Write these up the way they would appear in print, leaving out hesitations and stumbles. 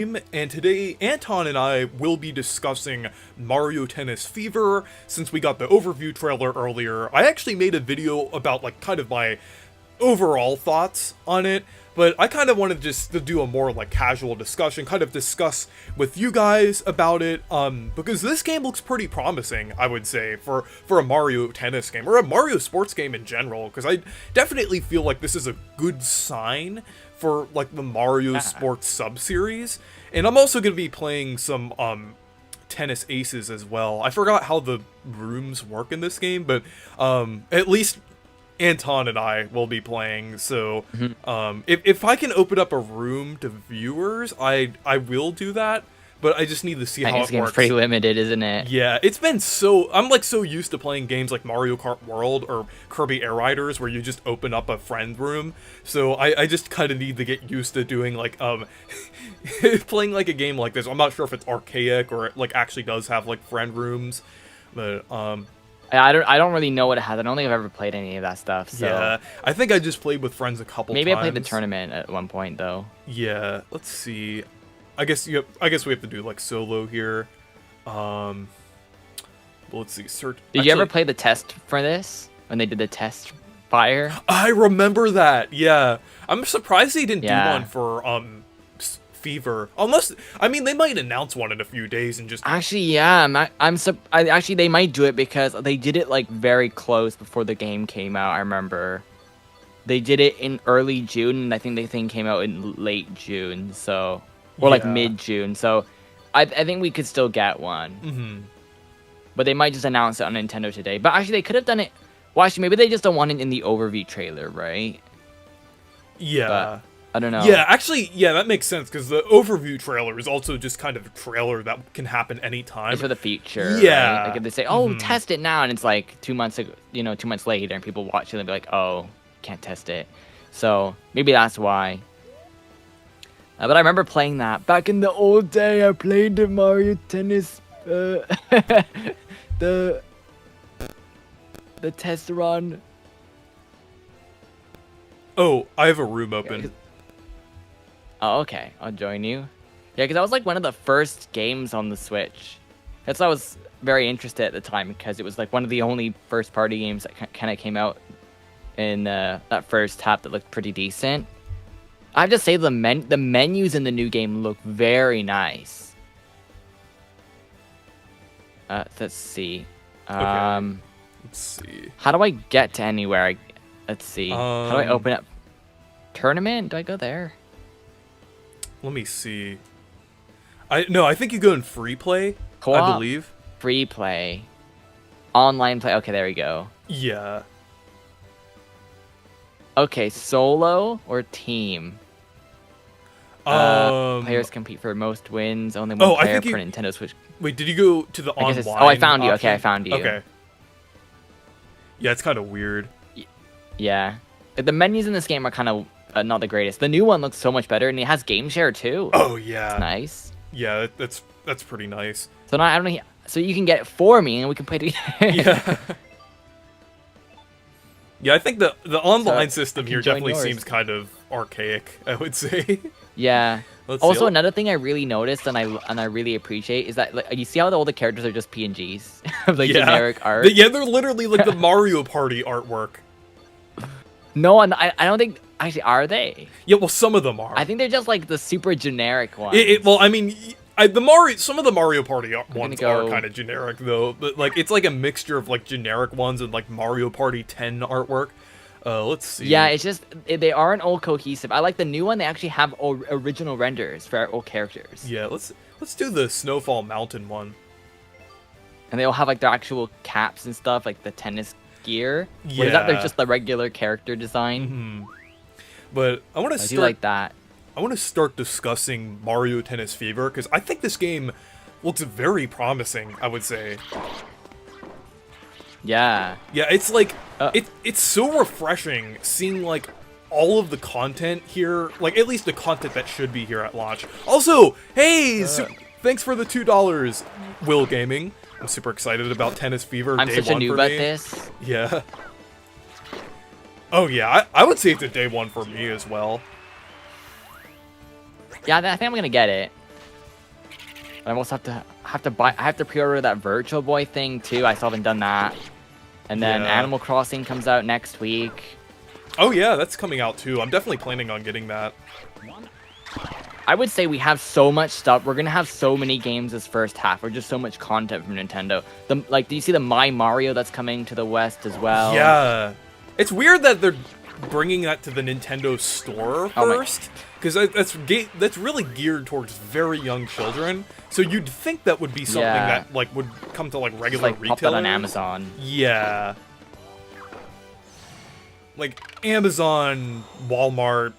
And today Anton and I will be discussing Mario Tennis Fever. Since we got the overview trailer earlier, I actually made a video about like kind of my overall thoughts on it, but I kind of wanted just to do a more like casual discussion, kind of discuss with you guys about it, because this game looks pretty promising, I would say, for a Mario Tennis game, or a Mario sports game in general, because I definitely feel like this is a good sign for like the Mario Sports sub-series. And I'm also going to be playing some Tennis Aces as well. I forgot how the rooms work in this game, but at least Anton and I will be playing. So if I can open up a room to viewers, I will do that. But I just need to see how it works. This game's pretty limited, isn't it? Yeah, it's been I'm like so used to playing games like Mario Kart World or Kirby Air Riders where you just open up a friend room. So I just kind of need to get used to doing like playing like a game like this. I'm not sure if it's archaic or it like actually does have like friend rooms, but I don't really know what it has. I don't think I've ever played any of that stuff. So yeah, I think I just played with friends a couple times. Maybe I played the tournament at one point though. Yeah, let's see. I guess we have to do like solo here. Let's see. Search. Did you ever play the test for this when they did the test fire? I remember that. Yeah, I'm surprised they didn't do one for Fever. Unless, I mean, they might announce one in a few days and just. Actually, yeah, actually they might do it because they did it like very close before the game came out. I remember they did it in early June, and I think the thing came out in late June. So. Or like mid-June, so I think we could still get one. But they might just announce it on Nintendo today. But actually, they could have done it. Well, actually, maybe they just don't want it in the overview trailer, right? Yeah. But, I don't know. Yeah, actually, yeah, that makes sense, because the overview trailer is also just kind of a trailer that can happen anytime. It's for the future. Yeah. Right? Like if they say, oh, test it now, and it's like 2 months ago, 2 months later, and people watch it, and they'll be like, oh, can't test it. So maybe that's why. But I remember playing that back in the old day. I played the Mario Tennis, the test run. Oh, I have a room open. Oh, okay. I'll join you. Yeah, because that was like one of the first games on the Switch. That's why I was very interested at the time, because it was like one of the only first-party games that kind of came out in that first half that looked pretty decent. I have to say the menus in the new game look very nice. Let's see. Okay. Let's see. How do I get to anywhere? Let's see. How do I open up tournament? Do I go there? Let me see. I think you go in free play. Co-op? I believe. Free play. Online play. Okay, there we go. Yeah. Okay, solo or team? Players compete for most wins. Only one player per Nintendo Switch. Wait, did you go to the online? Oh, I found you. Okay, I found you. Okay. Yeah, it's kind of weird. Yeah. The menus in this game are kind of not the greatest. The new one looks so much better, and it has game share too. Oh yeah. It's nice. Yeah, that's pretty nice. So now I don't know. So you can get it for me, and we can play together. Yeah. Yeah, I think the online system here definitely seems kind of archaic, I would say. Yeah. Also, another thing I really noticed and I really appreciate is that like, you see how all the characters are just PNGs of like generic art. Yeah, they're literally like the Mario Party artwork. No, and I don't think actually are they? Yeah, well, some of them are. I think they're just like the super generic ones. Well, I mean, some of the Mario Party ones are kind of generic though, but like it's like a mixture of like generic ones and like Mario Party 10 artwork. Let's see. Yeah, it's just they aren't all cohesive. I like the new one. They actually have original renders for all characters. Yeah, let's do the Snowfall Mountain one. And they all have like their actual caps and stuff, like the tennis gear. Yeah. Or is that just the regular character design? But I want to start. I do like that. I want to start discussing Mario Tennis Fever because I think this game looks very promising, I would say. Yeah. Yeah, it's like it's so refreshing seeing like all of the content here, like at least the content that should be here at launch. Also, hey, thanks for the $2, Will Gaming. I'm super excited about Tennis Fever. I'm day such one a noob for at me. this. Yeah. Oh yeah, I would say it's a day one for me as well. Yeah, I think I'm gonna get it. I also have to pre-order that Virtual Boy thing too. I still haven't done that. And then Yeah. Animal Crossing comes out next week. Oh yeah, that's coming out too. I'm definitely planning on getting that. I would say we have so much stuff. We're gonna have so many games this first half. Or just so much content from Nintendo. Do you see the My Mario that's coming to the West as well? Yeah. It's weird that they're bringing that to the Nintendo store Oh my- first, because that's really geared towards very young children. So you'd think that would be something Yeah. that like would come to like Just regular like pop retailers. that on Amazon. Yeah. Like Amazon, Walmart,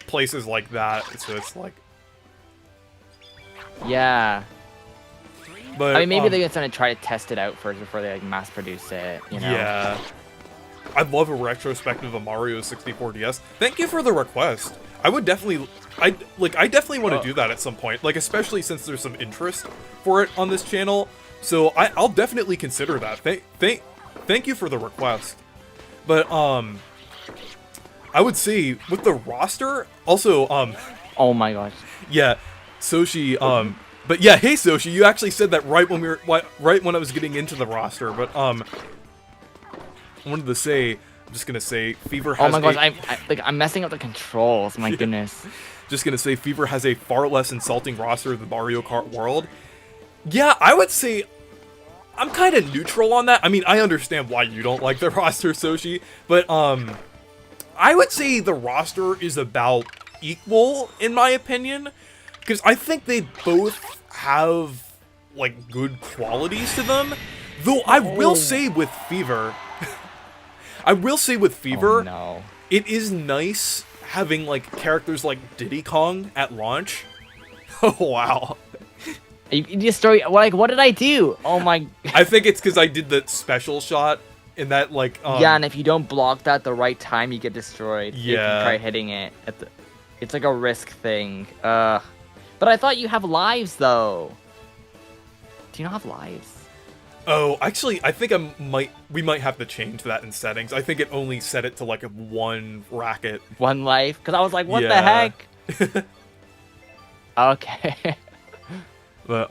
places like that. So it's like, Yeah. but I mean, maybe they're gonna try to test it out first before they like mass produce it. You know? yeah. I'd love a retrospective of Mario 64 DS. Thank you for the request. I would definitely, I definitely want to do that at some point. Like, especially since there's some interest for it on this channel. So I'll definitely consider that. Thank you for the request. But I would say with the roster, also Oh my gosh. yeah, Soshi. But yeah, hey Soshi, you actually said that right when right when I was getting into the roster. But I wanted to say, I'm just gonna say, Fever has. Oh my gosh, I'm messing up the controls. My goodness. Just gonna say, Fever has a far less insulting roster than Mario Kart World. Yeah, I would say I'm kind of neutral on that. I mean, I understand why you don't like the roster, Soshi, but I would say the roster is about equal in my opinion, because I think they both have like good qualities to them. Though I will say with Fever, Oh, no. it is nice having like characters like Diddy Kong at launch. Oh wow. You just throw like, what did I do? Oh my. I think it's because I did the special shot in that like Yeah, and if you don't block that the right time, you get destroyed. If you Yeah. try hitting it it's like a risk thing. But I thought you have lives though. Do you not have lives? Oh, actually, I think we might have to change that in settings. I think it only set it to like a one racket. One life? Because I was like, what the Yeah. heck? Okay. But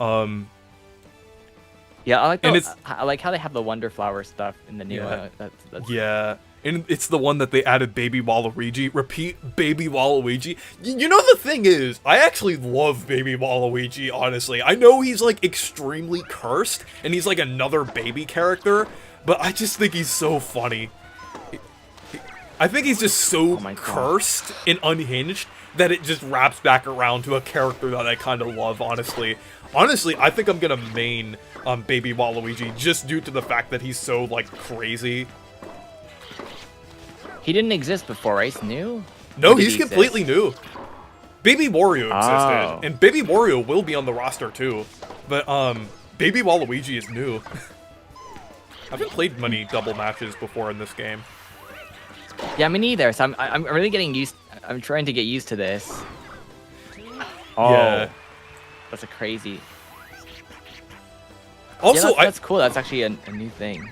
Yeah, And I like how they have the Wonder Flower stuff in the new. Yeah. That's yeah, and it's the one that they added Baby Waluigi. Repeat Baby Waluigi. You know, the thing is, I actually love Baby Waluigi, honestly. I know he's like extremely cursed and he's like another baby character, but I just think he's so funny. I think he's just so Oh my God. cursed and unhinged that it just wraps back around to a character that I kind of love, honestly. Honestly, I think I'm gonna main Baby Waluigi just due to the fact that he's so like crazy. He didn't exist before, right? He's new? No, Or did he's he exist? completely new. Baby Wario existed, Oh. and Baby Wario will be on the roster too. But Baby Waluigi is new. I haven't played many double matches before in this game. Yeah, me neither. So I'm really getting used. I'm trying to get used to this. Oh, Yeah. that's a crazy. Also, yeah, that's cool. That's actually a new thing.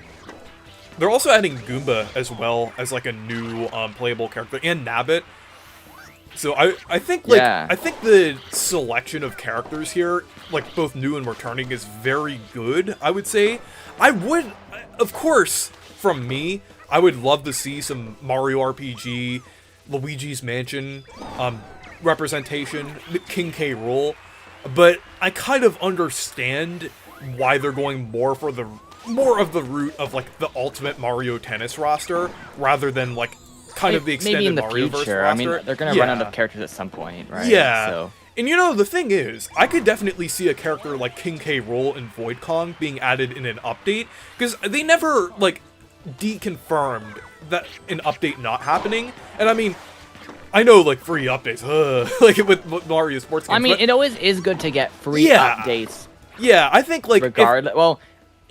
they're also adding Goomba as well as like a new playable character, and Nabbit. So I think like Yeah. I think the selection of characters here, like both new and returning, is very good. I would say. I would, of course, from me, I would love to see some Mario RPG, Luigi's Mansion representation, King K. Rool, but I kind of understand why they're going more of the route of like the Ultimate Mario Tennis roster rather than like kind of the extended Maybe in the Marioverse future. roster. I mean, they're gonna run out of characters at some point, right? Yeah. So And you know, the thing is, I could definitely see a character like King K. Rool and Void Kong being added in an update, because they never, like, deconfirmed that an update not happening. And I mean, I know, like, free updates, like with Mario Sports games. I mean, but it always is good to get free Yeah. updates, yeah, I think, like, regardless. Well,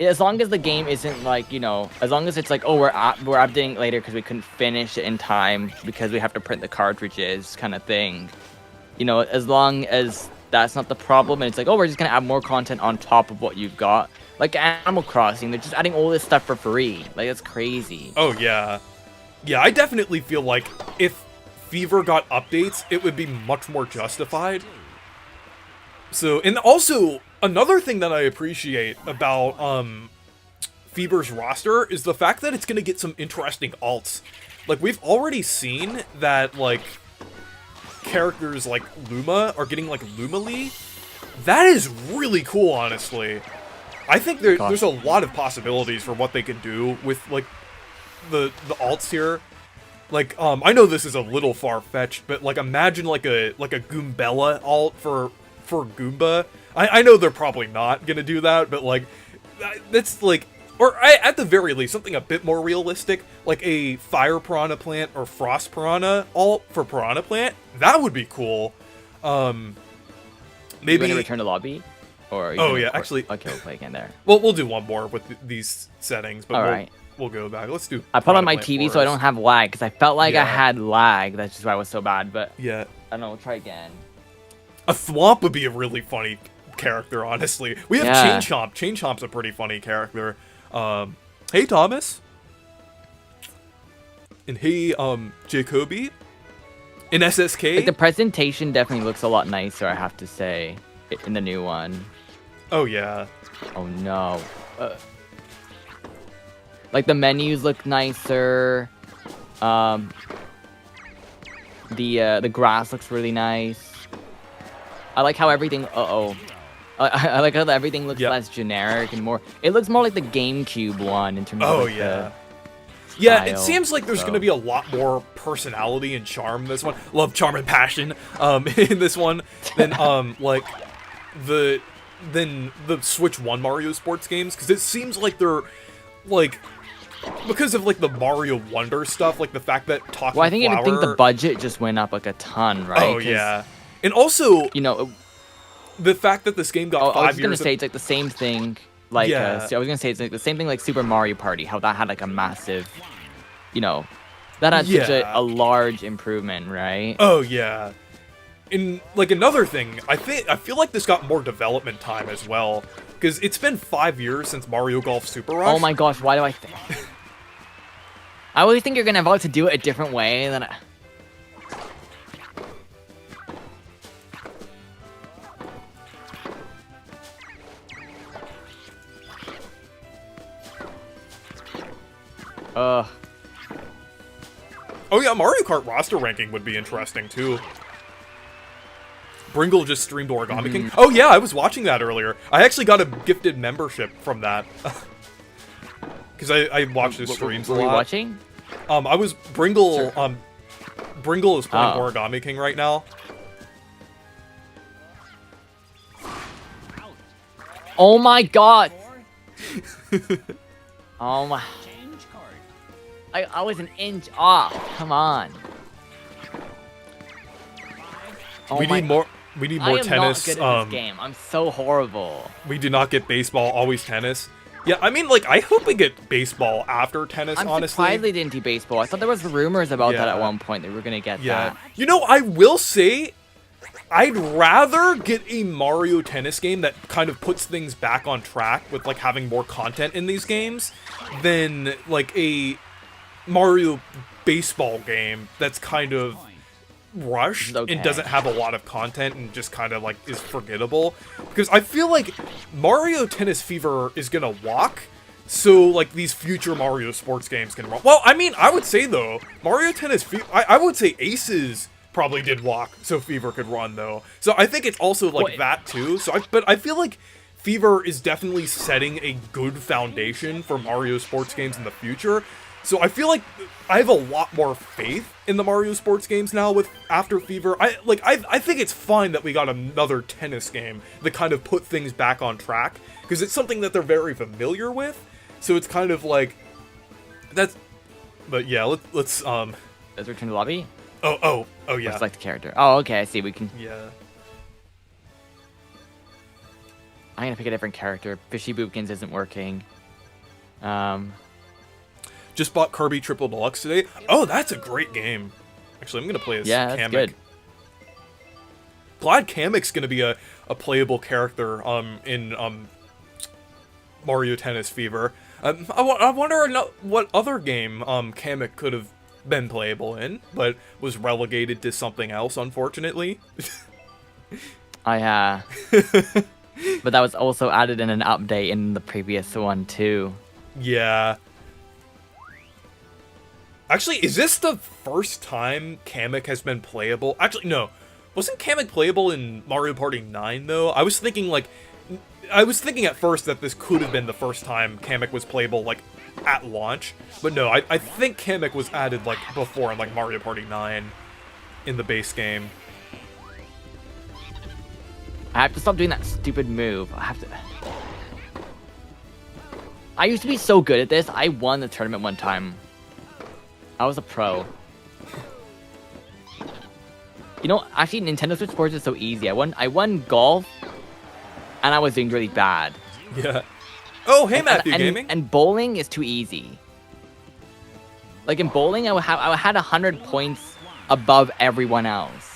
as long as the game isn't like, you know, as long as it's like, oh, we're updating later because we couldn't finish it in time because we have to print the cartridges, kind of thing. You know, as long as that's not the problem, and it's like, oh, we're just gonna add more content on top of what you've got. Like Animal Crossing, they're just adding all this stuff for free. Like, that's crazy. Oh, yeah. Yeah, I definitely feel like if Fever got updates, it would be much more justified. So, and also another thing that I appreciate about Fever's roster is the fact that it's going to get some interesting alts. Like, we've already seen that, like, characters like Luma are getting, like, Lumali. That is really cool, honestly. I think there's a lot of possibilities for what they can do with, like, the alts here. Like, I know this is a little far-fetched, but, like, imagine, like a Goombella alt for Goomba. I know they're probably not gonna do that, but, like, that's, like... Or, at the very least, something a bit more realistic, like a Fire Piranha Plant or Frost Piranha alt for Piranha Plant. That would be cool. Maybe... You want to return to lobby? Or oh, yeah, actually... Okay, we'll play again there. Well, we'll do one more with these settings, but Alright. We'll go back. Let's do... I put on my TV so I don't have lag, because I felt like I had lag. That's just why it was so bad, but... Yeah. I don't know, we'll try again. A Thwomp would be a really funny character, honestly. We have Chain Chomp. Chain Chomp's a pretty funny character. Hey, Thomas. And hey, Jacoby. In SSK. Like, the presentation definitely looks a lot nicer, I have to say, in the new one. Oh, yeah. Oh, no. Like, the menus look nicer. The grass looks really nice. I like how everything... I like how everything looks less generic and more... It looks more like the GameCube one in terms of like the yeah, style, it seems like there's going to be a lot more personality and charm in this one. Love, charm, and passion in this one than, like, the Switch 1 Mario Sports games. Because it seems like they're, like... Because of, like, the Mario Wonder stuff, like the fact that Talking Well, I think Flower... even think the budget just went up, like, a ton, right? Oh, yeah. And also... You know... The fact that this game got 5 years... I was gonna say it's like the same thing, like I was gonna say it's like the same thing like Super Mario Party, how that had like a massive, you know, that had such a large improvement, right? Oh yeah. And like another thing, I feel like this got more development time as well, because it's been 5 years since Mario Golf Super Rush. Oh my gosh, why do I think? I always think you're gonna have to do it a different way, and then. Oh yeah, Mario Kart roster ranking would be interesting too. Bringle just streamed Origami King. Oh yeah, I was watching that earlier. I actually got a gifted membership from that. Because I watched his streams a lot. Were you watching? I was Bringle. Sure. Bringle is playing Origami King right now. Oh my god! Oh my. I was an inch off. Come on. Oh we need more. We need more tennis. I am not good at this game. I'm so horrible. We do not get baseball. Always tennis. Yeah, I mean, like, I hope we get baseball after tennis. I'm honestly, surprised they didn't do baseball. I thought there was rumors about that at one point. They were gonna get that. You know, I will say, I'd rather get a Mario Tennis game that kind of puts things back on track with like having more content in these games than like a Mario baseball game that's kind of rushed and doesn't have a lot of content and just kind of like is forgettable. Because I feel like Mario Tennis Fever is gonna walk, so like these future Mario sports games can run. Well, I mean, I would say though, Mario Tennis Fever, I would say Aces probably did walk so Fever could run though. So I think it's also like that too. So but I feel like Fever is definitely setting a good foundation for Mario sports games in the future. So I feel like I have a lot more faith in the Mario sports games now with after Fever. I think it's fine that we got another tennis game that kind of put things back on track, because it's something that they're very familiar with. So it's kind of like that's. But yeah, let's return to the lobby. Oh yeah. Select the character. Oh, okay, I see. We can. Yeah. I'm gonna pick a different character. Fishy Boopkins isn't working. Just bought Kirby Triple Deluxe today. Oh, that's a great game. Actually, I'm gonna play as Kamek. That's good. Glad Kamek's gonna be a playable character in Mario Tennis Fever. I wonder what other game Kamek could have been playable in, but was relegated to something else, unfortunately. But that was also added in an update in the previous one too. Yeah. Actually, is this the first time Kamek has been playable? Actually, no. Wasn't Kamek playable in Mario Party 9, though? I was thinking at first that this could have been the first time Kamek was playable, like, at launch. But no, I think Kamek was added, like, before in, like, Mario Party 9 in the base game. I have to stop doing that stupid move. I used to be so good at this. I won the tournament one time. I was a pro. You know, actually, Nintendo Switch Sports is so easy. I won golf, and I was doing really bad. Yeah. Oh, hey, Matthew Gaming. And bowling is too easy. Like in bowling, I had 100 points above everyone else.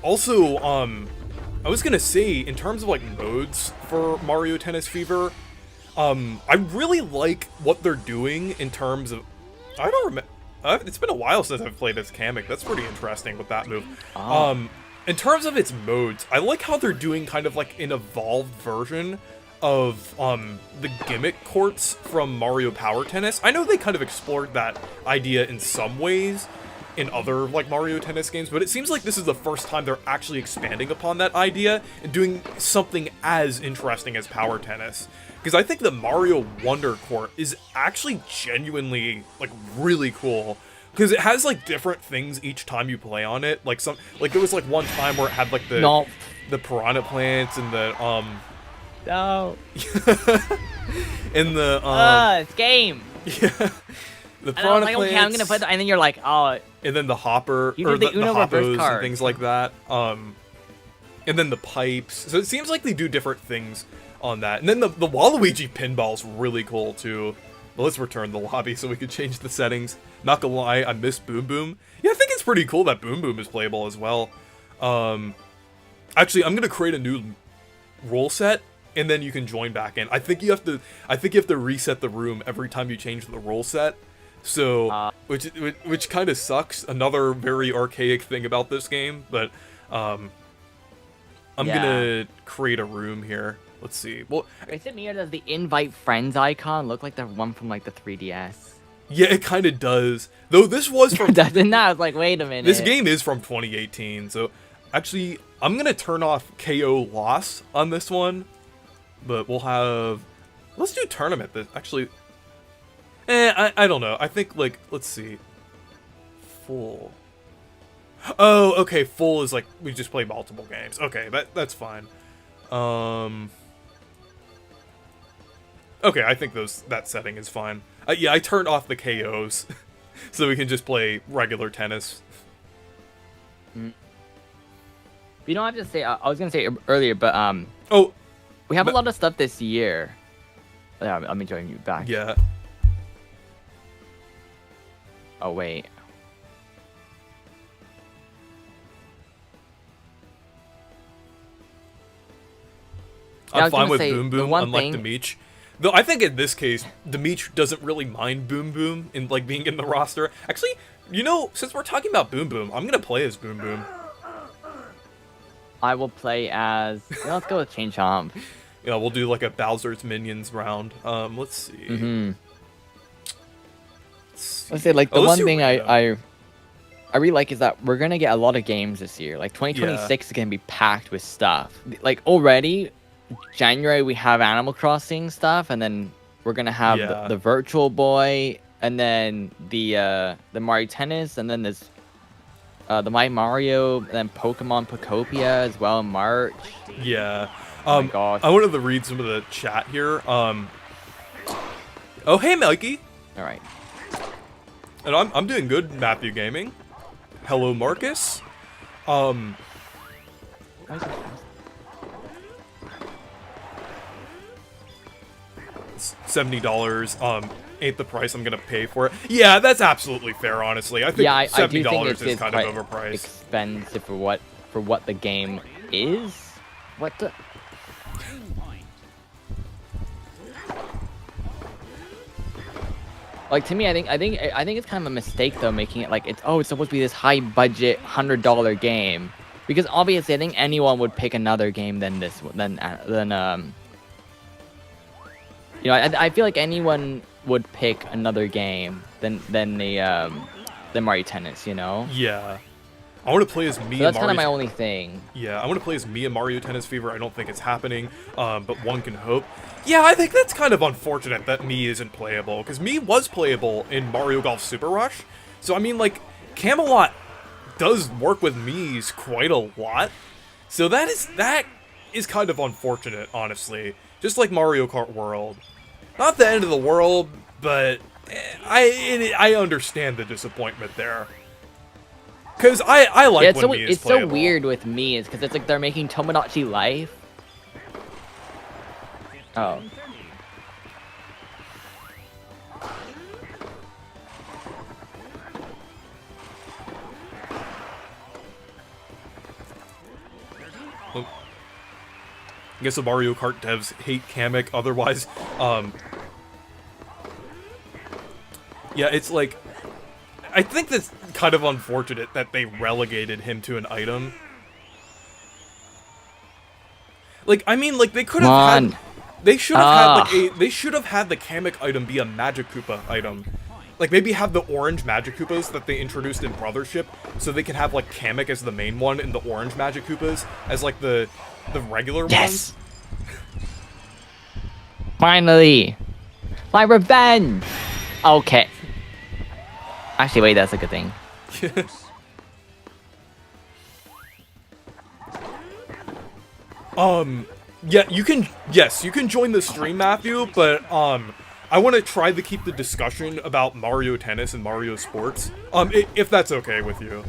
Also, I was gonna say, in terms of, like, modes for Mario Tennis Fever, I really like what they're doing in terms of... I don't remember... it's been a while since I've played as Kamek. That's pretty interesting with that move. Oh. In terms of its modes, I like how they're doing kind of like an evolved version of the gimmick courts from Mario Power Tennis. I know they kind of explored that idea in some ways in other, like, Mario Tennis games, but it seems like this is the first time they're actually expanding upon that idea and doing something as interesting as Power Tennis. Because I think the Mario Wonder Court is actually genuinely, like, really cool. Because it has, like, different things each time you play on it. Like, there was, like, one time where it had, like, the piranha plants and the, No. and the, it's game. Yeah. The And I was piranha like, plants. okay, I'm gonna put, and then you're like, oh. And then the hopper, You or did the the Uno reverse hoppos and card. things like that. And then the pipes. So it seems like they do different things on that. And then the Waluigi pinball's really cool too. But let's return the lobby so we can change the settings. Not gonna lie, I miss Boom Boom. Yeah, I think it's pretty cool that Boom Boom is playable as well. Actually, I'm gonna create a new rule set, and then you can join back in. I think you have to reset the room every time you change the rule set. So, which kind of sucks. Another very archaic thing about this game, but I'm gonna create a room here. Let's see. Well, Is it me or does the invite friends icon look like the one from like the 3DS? yeah, it kind of does. Though this was from Doesn't that? I was like, wait a minute. this game is from 2018. So, actually, I'm gonna turn off KO loss on this one, but we'll have. Let's do tournament. Actually. I don't know. I think, like, let's see. Full. Oh, okay, full is like, we just play multiple games. Okay, that's fine. Okay, I think that setting is fine. Yeah, I turned off the KOs, so we can just play regular tennis. You don't have to say, I was gonna say earlier, but, Oh! we have a lot of stuff this year. Yeah, let me join you back. Yeah. Oh, wait. Yeah, I'm fine with say, Boom Boom, unlike Dimitri. Though I think in this case, Dimitri doesn't really mind Boom Boom in, like, being in the roster. Actually, you know, since we're talking about Boom Boom, I'm gonna play as Boom Boom. I will play as... Yeah, let's go with Chain Chomp. Yeah, we'll do like a Bowser's Minions round. Let's see. Mm-hmm. Let's say, like, the one thing I really like is that we're gonna get a lot of games this year. Like 2026 is gonna be packed with stuff. Like already, January we have Animal Crossing stuff, and then we're gonna have the Virtual Boy, and then the Mario Tennis, and then there's the My Mario, and then Pokemon Pokopia as well in March. Yeah. Oh my gosh. I wanted to read some of the chat here. Oh, hey, Mikey. All right. And I'm doing good, Matthew Gaming. Hello, Marcus. Why is it $70 ain't the price I'm gonna pay for it. Yeah, that's absolutely fair, honestly. I think I do $70 think is kind of quite overpriced. expensive for what the game is. What the? Like to me, I think it's kind of a mistake though, making it like it's supposed to be this high budget $100 game, because obviously I think anyone would pick another game than this than I feel like anyone would pick another game than Mario Tennis, you know. Yeah. I want to play as me So and that's kind Mario. of my only thing. Yeah, I want to play as me and Mario Tennis Fever. I don't think it's happening, but one can hope. Yeah, I think that's kind of unfortunate that me isn't playable, because me was playable in Mario Golf Super Rush. So, I mean, like, Camelot does work with Mii's quite a lot. So that is kind of unfortunate, honestly. Just like Mario Kart World. Not the end of the world, but I understand the disappointment there. Because I like when Mii is it's playable. so weird with me is because it's like they're making Tomodachi Life. Oh. I guess the Mario Kart devs hate Kamek, otherwise, yeah, it's like, I think that's kind of unfortunate that they relegated him to an item. Like, I mean, like, they could have had, they should have had, they should have had the Kamek item be a Magic Koopa item. Like, maybe have the orange Magic Koopas that they introduced in Brothership, so they can have, like, Kamek as the main one and the orange Magic Koopas as, like, the regular Yes! ones. Finally! My revenge! Okay. Actually, wait, that's a good thing. Yeah, you can join the stream, Matthew, but, I want to try to keep the discussion about Mario Tennis and Mario Sports, if that's okay with you.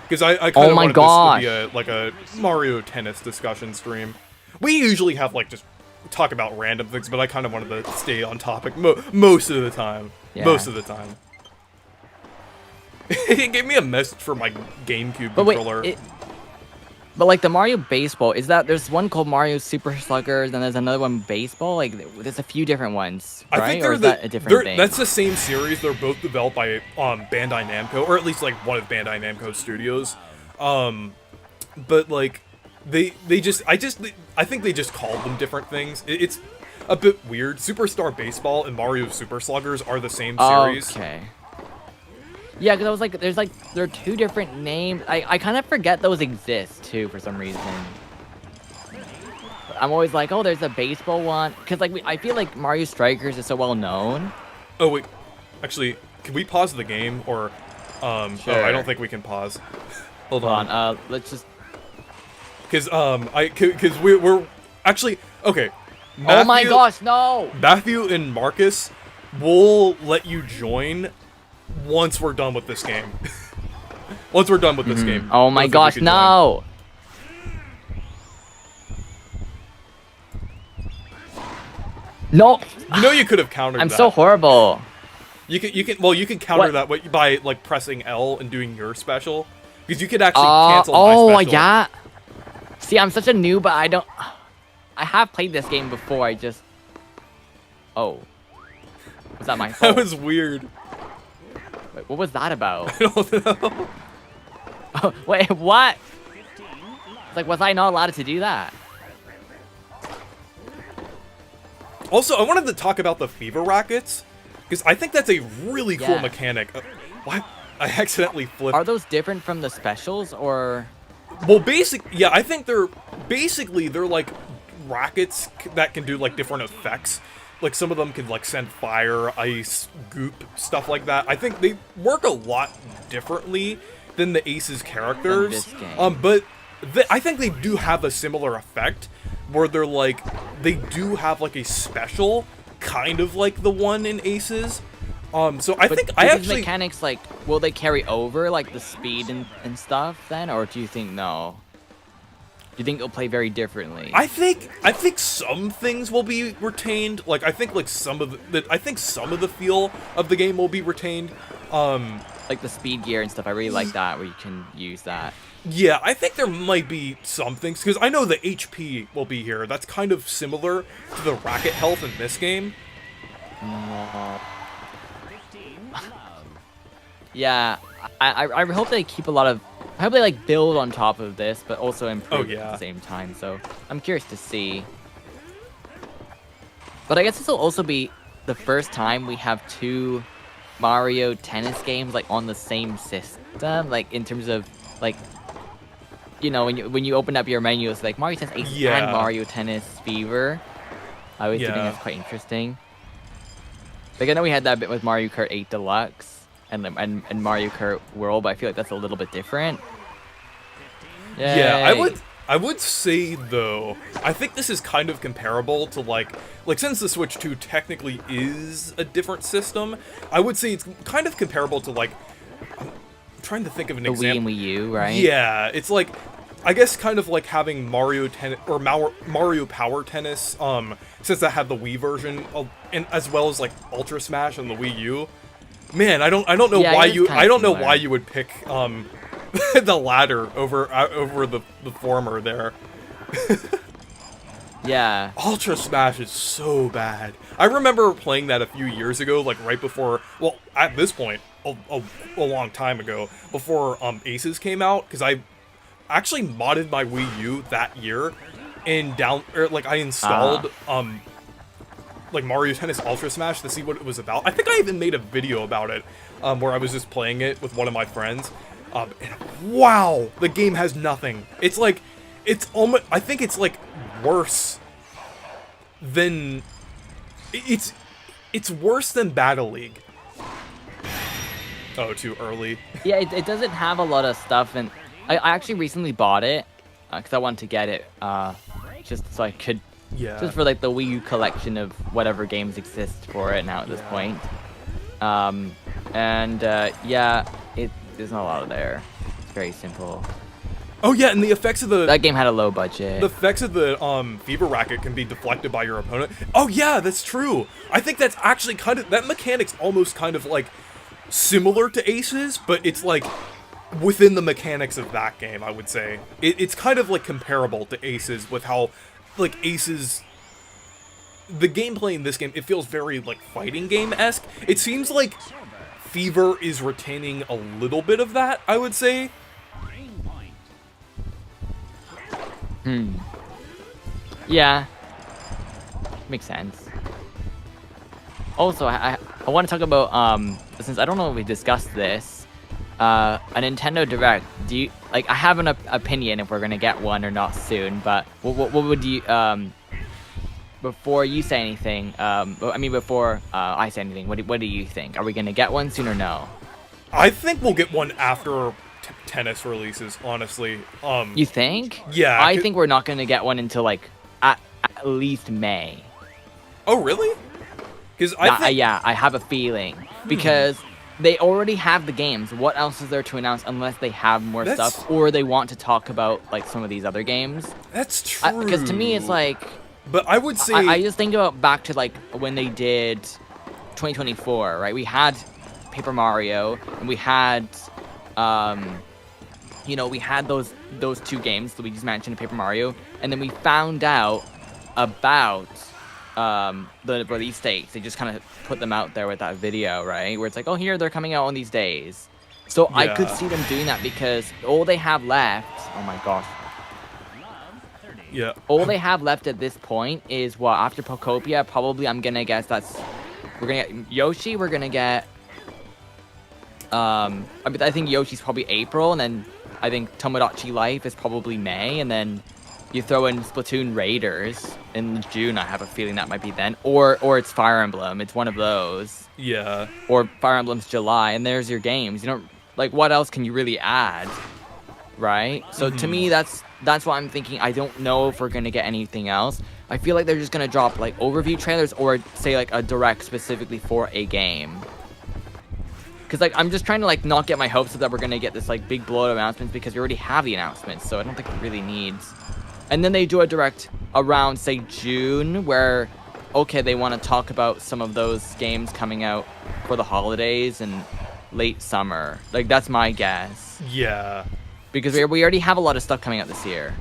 Because I kind of wanted this to be a Mario Tennis discussion stream. We usually have, like, just talk about random things, but I kind of wanted to stay on topic most of the time. Yeah. Most of the time. It gave me a message for my GameCube But wait, controller. but like the Mario Baseball, there's one called Mario Super Sluggers, and there's another one Baseball? Like, there's a few different ones, right? I think or is that a different thing? That's the same series. They're both developed by Bandai Namco, or at least like one of Bandai Namco's studios. But like I think they just called them different things. It's a bit weird. Superstar Baseball and Mario Super Sluggers are the same series. Okay. Yeah, because I was like, there are two different names. I kind of forget those exist too for some reason. I'm always like, oh, there's a baseball one, because like I feel like Mario Strikers is so well known. Oh wait, actually, can we pause the game or? Sure. Oh, I don't think we can pause. Hold on. Let's just. Because we're actually okay. Matthew, Oh my gosh, no! Matthew and Marcus will let you join once we're done with this game. Once we're done with this game. Oh my gosh, no! No! You know you could have countered I'm that. so horrible. You can counter that by like pressing L and doing your special. Because you could actually cancel my special. Yeah. See, I'm such a noob, but I have played this game before. Oh. Was that my fault? That was weird. Wait, what was that about? I don't know. Wait, what? It's like, was I not allowed to do that? Also, I wanted to talk about the Fever Rackets. Because I think that's a really cool Yeah. mechanic. What? I accidentally flipped. Are those different from the specials, or? Well, yeah, I think they're like rackets that can do like different effects. Like some of them can like send fire, ice, goop, stuff like that. I think they work a lot differently than the Aces characters. Than this game. But I think they do have a similar effect where they're like they do have like a special kind of like the one in Aces. So I think I these actually mechanics, like, will they carry over like the speed and stuff then, or do you think no? Do you think it'll play very differently? I think some things will be retained. Like I think like some of the feel of the game will be retained. Like the speed gear and stuff. I really like that where you can use that. Yeah, I think there might be some things because I know the HP will be here. That's kind of similar to the racket health in this game. No. Yeah, I hope they keep a lot of. I hope they like build on top of this, but also improve at the same time. So I'm curious to see. But I guess this will also be the first time we have two Mario Tennis games like on the same system, like in terms of like, you know, when you open up your menu, it's like Mario Tennis Aces and Mario Tennis Fever. I always think that's quite interesting. Like I know we had that bit with Mario Kart 8 Deluxe and Mario Kart World, but I feel like that's a little bit different. Yay. Yeah, I would say though, I think this is kind of comparable to like since the Switch 2 technically is a different system, I would say it's kind of comparable to like, I'm trying to think of an example. The Wii and Wii U, right? Yeah, it's like, I guess kind of like having Mario Tennis or Mario Power Tennis, since I have the Wii version of, and as well as like Ultra Smash on the Wii U. Man, I don't know why you would pick the latter over the former there. Yeah. Ultra Smash is so bad. I remember playing that a few years ago, like right before, well, at this point, a long time ago, before Aces came out, because I actually modded my Wii U that year, and I installed like Mario Tennis Ultra Smash to see what it was about. I think I even made a video about it, where I was just playing it with one of my friends. And wow, the game has nothing. It's like, it's almost, I think it's like worse than, it's worse than Battle League. Oh, too early. Yeah, it doesn't have a lot of stuff, and I actually recently bought it, because I wanted to get it, just so I could, just for like the Wii U collection of whatever games exist for it now at this point. Yeah, there's not a lot of there. It's very simple. Oh yeah, and the effects of that game had a low budget. The effects of the Fever Racket can be deflected by your opponent. Oh yeah, that's true. I think that's actually kind of, that mechanic's almost kind of like similar to Aces, but it's like within the mechanics of that game, I would say. It's kind of like comparable to Aces with how like Aces, the gameplay in this game, it feels very like fighting game-esque. It seems like Fever is retaining a little bit of that, I would say. Yeah. Makes sense. Also, I want to talk about, since I don't know if we discussed this, a Nintendo Direct. Do you, like, I have an opinion if we're gonna get one or not soon, but what would you, before you say anything, before I say anything, what do you think? Are we gonna get one soon or no? I think we'll get one after tennis releases, honestly. You think? Yeah. I think we're not gonna get one until like at least May. Oh really? Because I have a feeling because they already have the games. What else is there to announce unless they have more stuff or they want to talk about like some of these other games? That's true. Because to me, it's like. But I would say I just think about back to like when they did 2024, right? We had Paper Mario and we had, we had those two games that we just mentioned, Paper Mario, and then we found out about the release dates. They just kind of put them out there with that video, right? Where it's like, oh, here they're coming out on these days. So I could see them doing that because all they have left. Oh my gosh. Yeah. All they have left at this point is what, after Pokopia, probably I'm gonna guess we're gonna get Yoshi, we're gonna get I think Yoshi's probably April, and then I think Tomodachi Life is probably May, and then you throw in Splatoon Raiders in June. I have a feeling that might be then, or it's Fire Emblem. It's one of those. Yeah. Or Fire Emblem's July, and there's your games. You don't, like, what else can you really add, right? So to me, that's what I'm thinking. I don't know if we're gonna get anything else. I feel like they're just gonna drop like overview trailers or say like a direct specifically for a game. Cause like I'm just trying to like not get my hopes up that we're gonna get this like big blowout announcements because we already have the announcements, so I don't think it really needs. And then they do a direct around say June where, okay, they want to talk about some of those games coming out for the holidays and late summer. Like that's my guess. Yeah. Because we already have a lot of stuff coming out this year.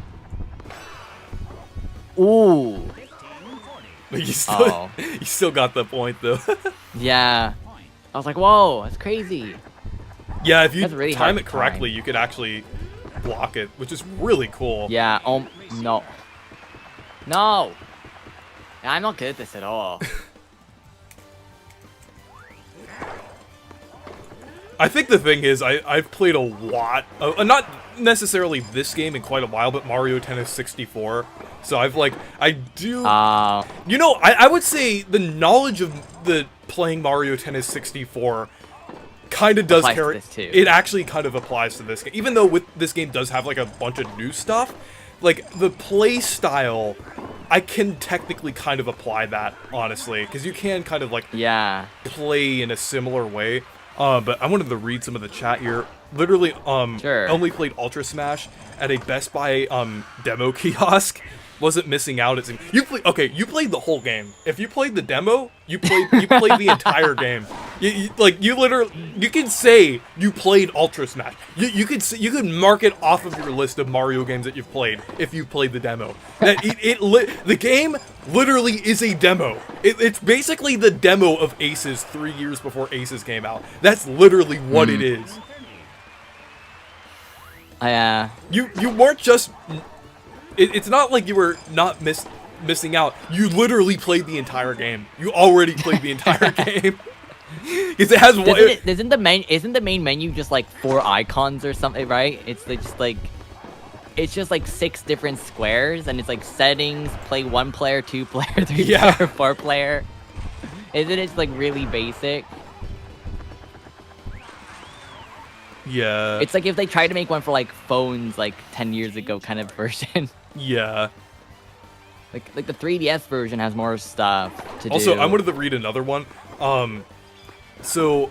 Ooh. You still, Oh. you still got the point though. Yeah. I was like, whoa, that's crazy. Yeah, if you That's really time hard it to correctly, time. you could actually block it, which is really cool. Yeah, no. No! I'm not good at this at all. I think the thing is, I've played a lot of, not necessarily this game in quite a while, but Mario Tennis 64. So I've like, I do, you know, I would say the knowledge of the playing Mario Tennis 64 kind of does Applies to carry, this too. it actually kind of applies to this game. Even though with this game does have like a bunch of new stuff, like the play style, I can technically kind of apply that, honestly, because you can kind of like Yeah. play in a similar way. But I wanted to read some of the chat here. Literally, Sure. I only played Ultra Smash at a Best Buy demo kiosk. Wasn't missing out. It's you played the whole game. If you played the demo, you played the entire game. You literally, you can say you played Ultra Smash. You could mark it off of your list of Mario games that you've played if you played the demo. That the game literally is a demo. It's basically the demo of Aces 3 years before Aces came out. That's literally what it is. You weren't just. It's not like you were not missing out. You literally played the entire game. You already played the entire game. Because it has one. Isn't the main menu just like 4 icons or something, right? It's just like 6 different squares, and it's like settings, play 1 player, 2 player, 3 player, 4 player. Isn't it like really basic? Yeah. It's like if they tried to make one for like phones like 10 years ago kind of version. Yeah. Like the 3DS version has more stuff to do. Also, I wanted to read another one. So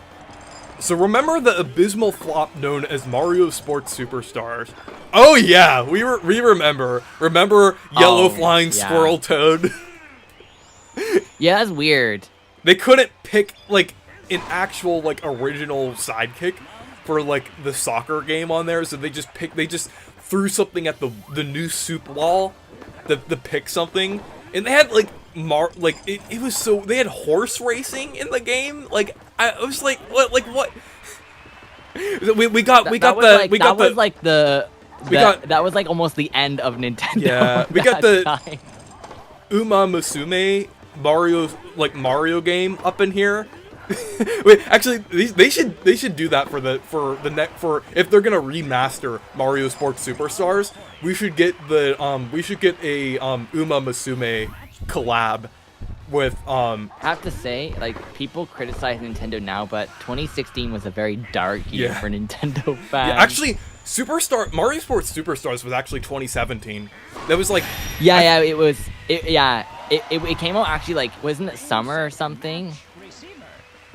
remember the abysmal flop known as Mario Sports Superstars? Oh yeah, we remember. Remember Yellow Flying Squirrel Toad? Yeah, that's weird. They couldn't pick like an actual like original sidekick for like the soccer game on there, so they just threw something at the new soup wall to pick something, and they had like it was so they had horse racing in the game. Like I was like what that was like almost the end of Nintendo. Yeah, we got the Uma Musume Mario game up in here. Wait, actually, they should do that for if they're gonna remaster Mario Sports Superstars. We should get a Uma Musume collab with I have to say, like, people criticize Nintendo now, but 2016 was a very dark year for Nintendo fans. Yeah, actually, Mario Sports Superstars was actually 2017. That was like it came out actually like wasn't it summer or something?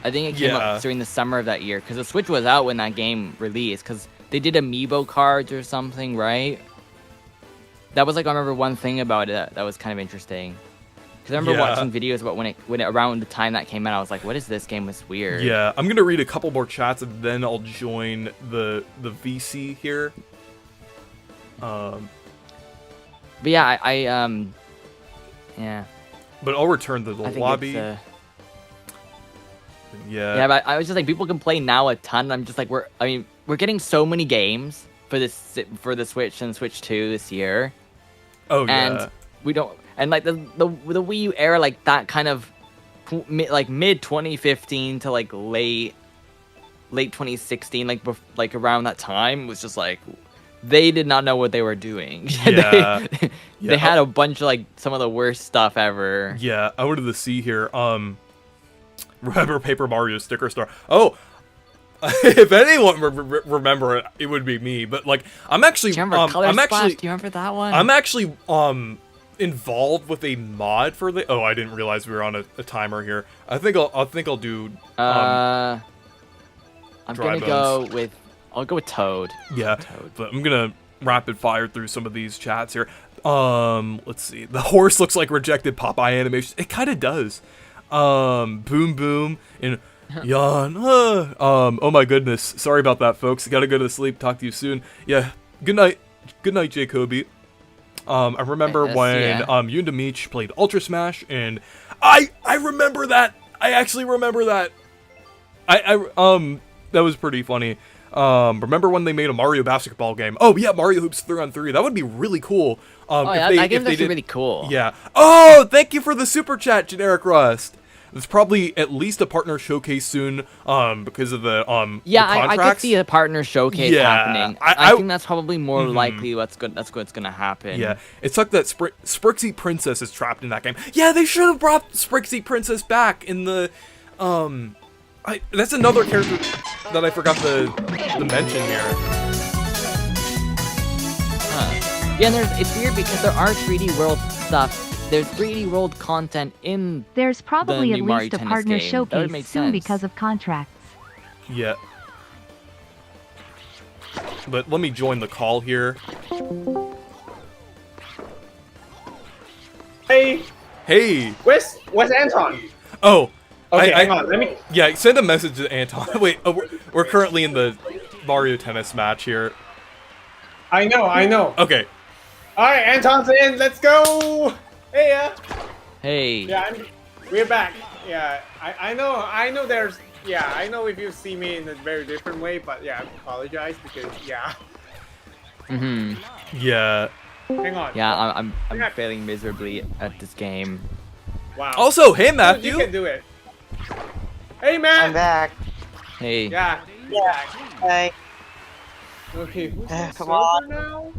I think it came out during the summer of that year, because the Switch was out when that game released, because they did amiibo cards or something, right? That was like, I remember one thing about it that was kind of interesting. Because I remember watching videos about when it around the time that came out, I was like, what is this game? It's weird. Yeah, I'm gonna read a couple more chats and then I'll join the VC here. But yeah, yeah. But I'll return to the lobby. Yeah, but I was just like, people can play now a ton. I'm just like, we're getting so many games for the Switch and Switch 2 this year. Oh yeah. And we don't, and like the Wii U era, like that kind of mid 2015 to like late 2016, like around that time was just like they did not know what they were doing. Yeah. They had a bunch of like some of the worst stuff ever. Yeah, I wanted to see here. Remember Paper Mario Sticker Star? Oh, if anyone remember it, it would be me. But like, I'm actually, Do you remember Color Splash? Do you remember that one? I'm actually involved with a mod for the. Oh, I didn't realize we were on a timer here. I think I'll do. I'm gonna go with. I'll go with Toad. Yeah, Toad. But I'm gonna rapid fire through some of these chats here. Let's see. The horse looks like rejected Popeye animation. It kind of does. Boom boom and yawn. Oh my goodness. Sorry about that, folks. Gotta go to sleep. Talk to you soon. Yeah. Good night, Jacoby. I remember Yes, when yeah. Yoon Meech played Ultra Smash, and I remember that. I actually remember that. That was pretty funny. Remember when they made a Mario basketball game? Oh yeah, Mario Hoops 3-on-3. That would be really cool. Oh, If yeah, they, that if game's they actually did, really cool. Yeah. Oh, thank you for the super chat, Generic Rust. There's probably at least a partner showcase soon, because of the Yeah, the I could contracts. see a partner showcase Yeah, happening. I- I think that's probably more likely that's what's gonna happen. Yeah, it sucked that Sprixie Princess is trapped in that game. Yeah, they should have brought Sprixie Princess back in the, that's another character that I forgot to mention here. Huh. Yeah, and it's weird because there are 3D World stuff. There's 3D World content in. There's probably the at new Mario least a Tennis partner game. That would showcase make soon sense. because of contracts. Yeah. But let me join the call here. Hey, Hey. where's Anton? Oh. Okay, hang on. Let me. Yeah, send a message to Anton. Wait, we're currently in the Mario Tennis match here. I know. Okay. All right, Anton's in. Let's go. Hey, Hey. yeah, we're back. Yeah, I know. There's. Yeah, I know if you see me in a very different way, but yeah, I apologize because yeah. Yeah. Hang on. Yeah, I'm Yeah. failing miserably at this game. Wow. Also, hey Dude, Matthew. you can do it. Hey, Matt. I'm back. Hey. Yeah. Hey. Okay. Who's the Come on. server now?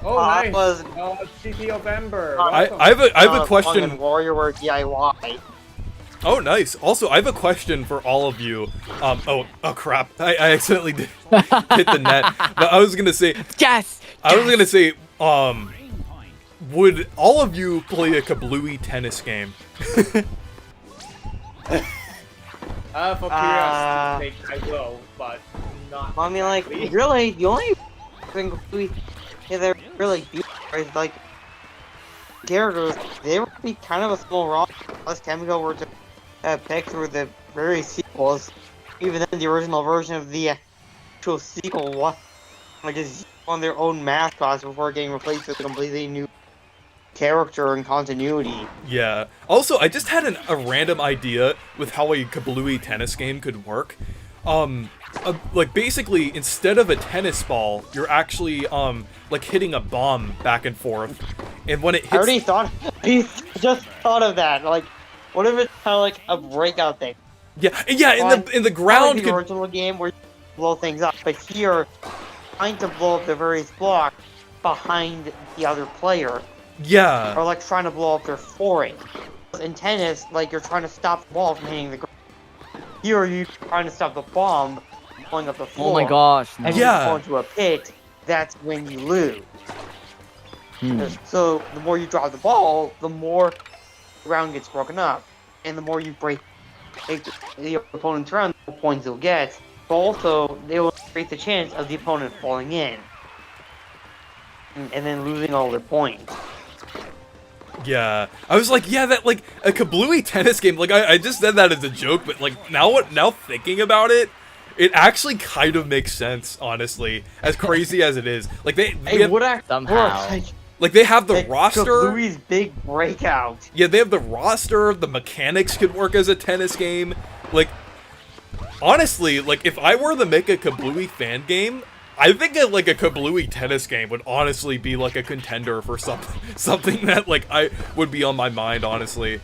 Oh, I nice. was City of Ember. I Welcome. have a question. on Warrior DIY. Oh, nice. Also, I have a question for all of you. Oh crap. I accidentally did hit the net. But I was gonna say, Yes. would all of you play a Kablooey tennis game? For curiosity sake, I will, but not. I mean, like, exactly. really, the only thing we they're really beat is like characters. They would be kind of a small rock unless Temco were to pick through the various sequels. Even then, the original version of the actual sequel was like just on their own mascots before getting replaced with a completely new character and continuity. Yeah. Also, I just had a random idea with how a Kablooey tennis game could work. Like basically, instead of a tennis ball, you're actually like hitting a bomb back and forth, and when it I hits, already just thought of that. Like, what if it's kind of like a breakout thing? yeah, in the ground. Like the original game where you blow things up, but here, trying to blow up the various blocks behind the other player, Yeah. or like trying to blow up their forehand. In tennis, like you're trying to stop the ball from hitting the ground. Here, you're trying to stop the bomb from blowing up the floor. Oh my gosh. And No. if Yeah. you fall into a pit, that's when you lose. So the more you drop the ball, the more the ground gets broken up, and the more you break the opponent's ground, the more points you'll get. But also, they will create the chance of the opponent falling in, and then losing all their points. Yeah, I was like, yeah, that like a Kablooey tennis game. Like I just said that as a joke, but like now thinking about it, it actually kind of makes sense, honestly. As crazy as it is, like they It have, would actually Somehow. work. like they have the Like, roster. Louis' big breakout. Yeah, they have the roster. The mechanics could work as a tennis game. Like honestly, like if I were to make a Kablooey fan game, I think that like a Kablooey tennis game would honestly be like a contender for something that like I would be on my mind, honestly.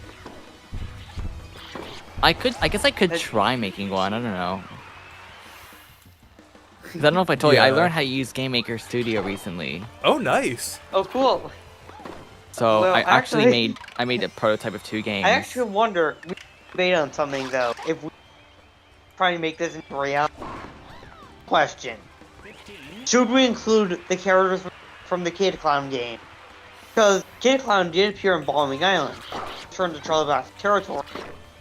I guess I could try making one. I don't know. 'Cause I don't know if I told you, I Yeah. learned how to use Game Maker Studio recently. Oh, nice. Oh, cool. So Well, I actually actually- made a prototype of 2 games. I actually wonder, we debate on something though, if we try to make this into a reality. Question. Should we include the characters from the Kid Clown game? Because Kid Clown did appear in Bombing Island, turned to Charlie Bass territory,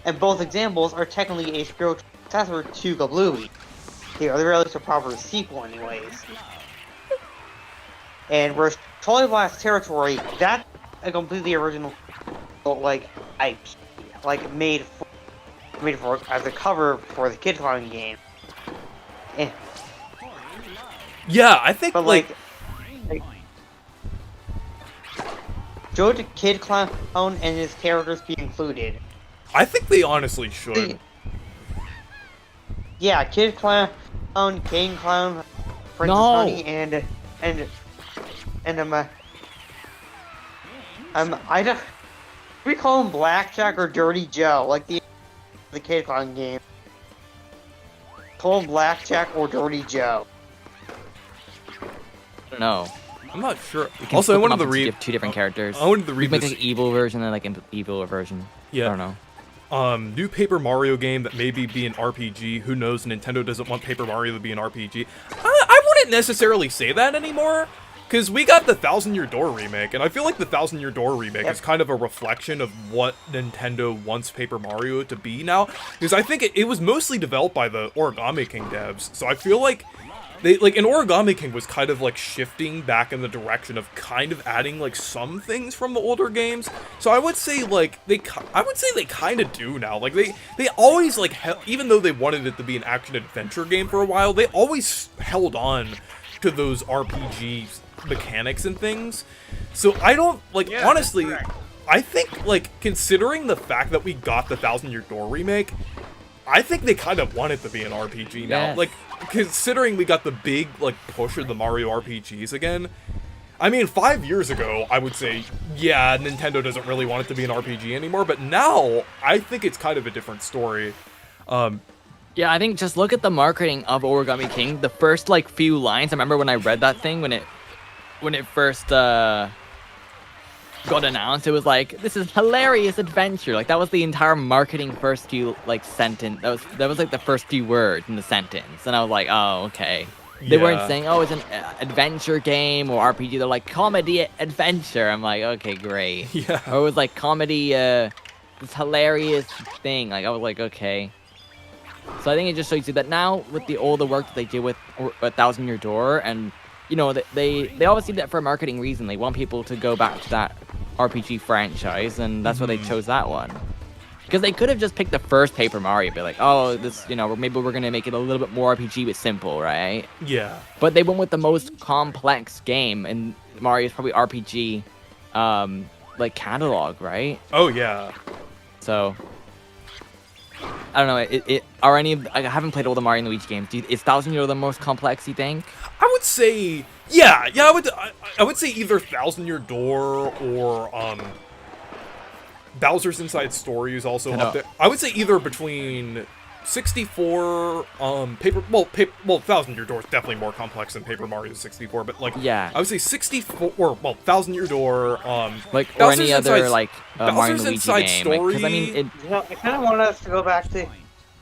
and both examples are technically a spiritual successor to Kablooey. The other at least a proper sequel anyways. And whereas Charlie Blast Territory, that's a completely original, like, IP, like, made for as a cover for the Kid Clown game. Eh, Yeah, I think but like Should Kid Clown and his characters be included? I think they honestly should. Yeah, Kid Clown, King Clown, Princess No. Honey, and I don't. We call him Blackjack or Dirty Joe, like the Kid Clown game. Call him Blackjack or Dirty Joe. I don't know. I'm not sure. You can Also, I split them wanted up to into read. two different characters. I wanted to We read make this. like an evil version and like an evil version. Yeah. I don't know. New Paper Mario game that maybe be an RPG. Who knows? Nintendo doesn't want Paper Mario to be an RPG. I wouldn't necessarily say that anymore, because we got the Thousand Year Door remake, and I feel like the Thousand Year Door remake is kind of a reflection of what Nintendo wants Paper Mario to be now. Because I think it was mostly developed by the Origami King devs, so I feel like and Origami King was kind of like shifting back in the direction of kind of adding like some things from the older games. So I would say like they kind of do now. Like they always like even though they wanted it to be an action adventure game for a while, they always held on to those RPG mechanics and things. So I don't like Yeah, honestly. that's correct. I think like considering the fact that we got the Thousand Year Door remake, I think they kind of want it to be an RPG now. Yes. Like, considering we got the big, like, push of the Mario RPGs again. I mean, 5 years ago, I would say, yeah, Nintendo doesn't really want it to be an RPG anymore, but now, I think it's kind of a different story. Yeah, I think just look at the marketing of Origami King. The first like few lines. I remember when I read that thing when it first got announced. It was like, "This is hilarious adventure." Like that was the entire marketing first few like sentence. That was like the first few words in the sentence, and I was like, "Oh, okay." They weren't Yeah. saying, "Oh, it's an adventure game or RPG." They're like, "Comedy adventure." I'm like, "Okay, great." Yeah. Or it was like comedy, this hilarious thing. Like I was like, "Okay." So I think it just shows you that now with all the work that they did with Thousand Year Door, and you know they obviously did that for a marketing reason. They want people to go back to that RPG franchise, and that's why they chose that one. Because they could have just picked the first Paper Mario, be like, oh, this, you know, maybe we're gonna make it a little bit more RPG but simple, right? Yeah. But they went with the most complex game, and Mario's probably RPG, like catalog, right? Oh, yeah. So I don't know. Are any of I haven't played all the Mario and Luigi games. Is Thousand Year the most complex? You think? I would say, yeah, I would say either Thousand Year Door or, Bowser's Inside Story is also up there. I would say either between 64, Thousand Year Door is definitely more complex than Paper Mario 64, but like, Yeah. I would say 64, or Thousand Year Door, Like or Bowser's any other Inside- like Mario and Bowser's Luigi Inside game? Story. Because I mean, You know, I kind of want us to go back to.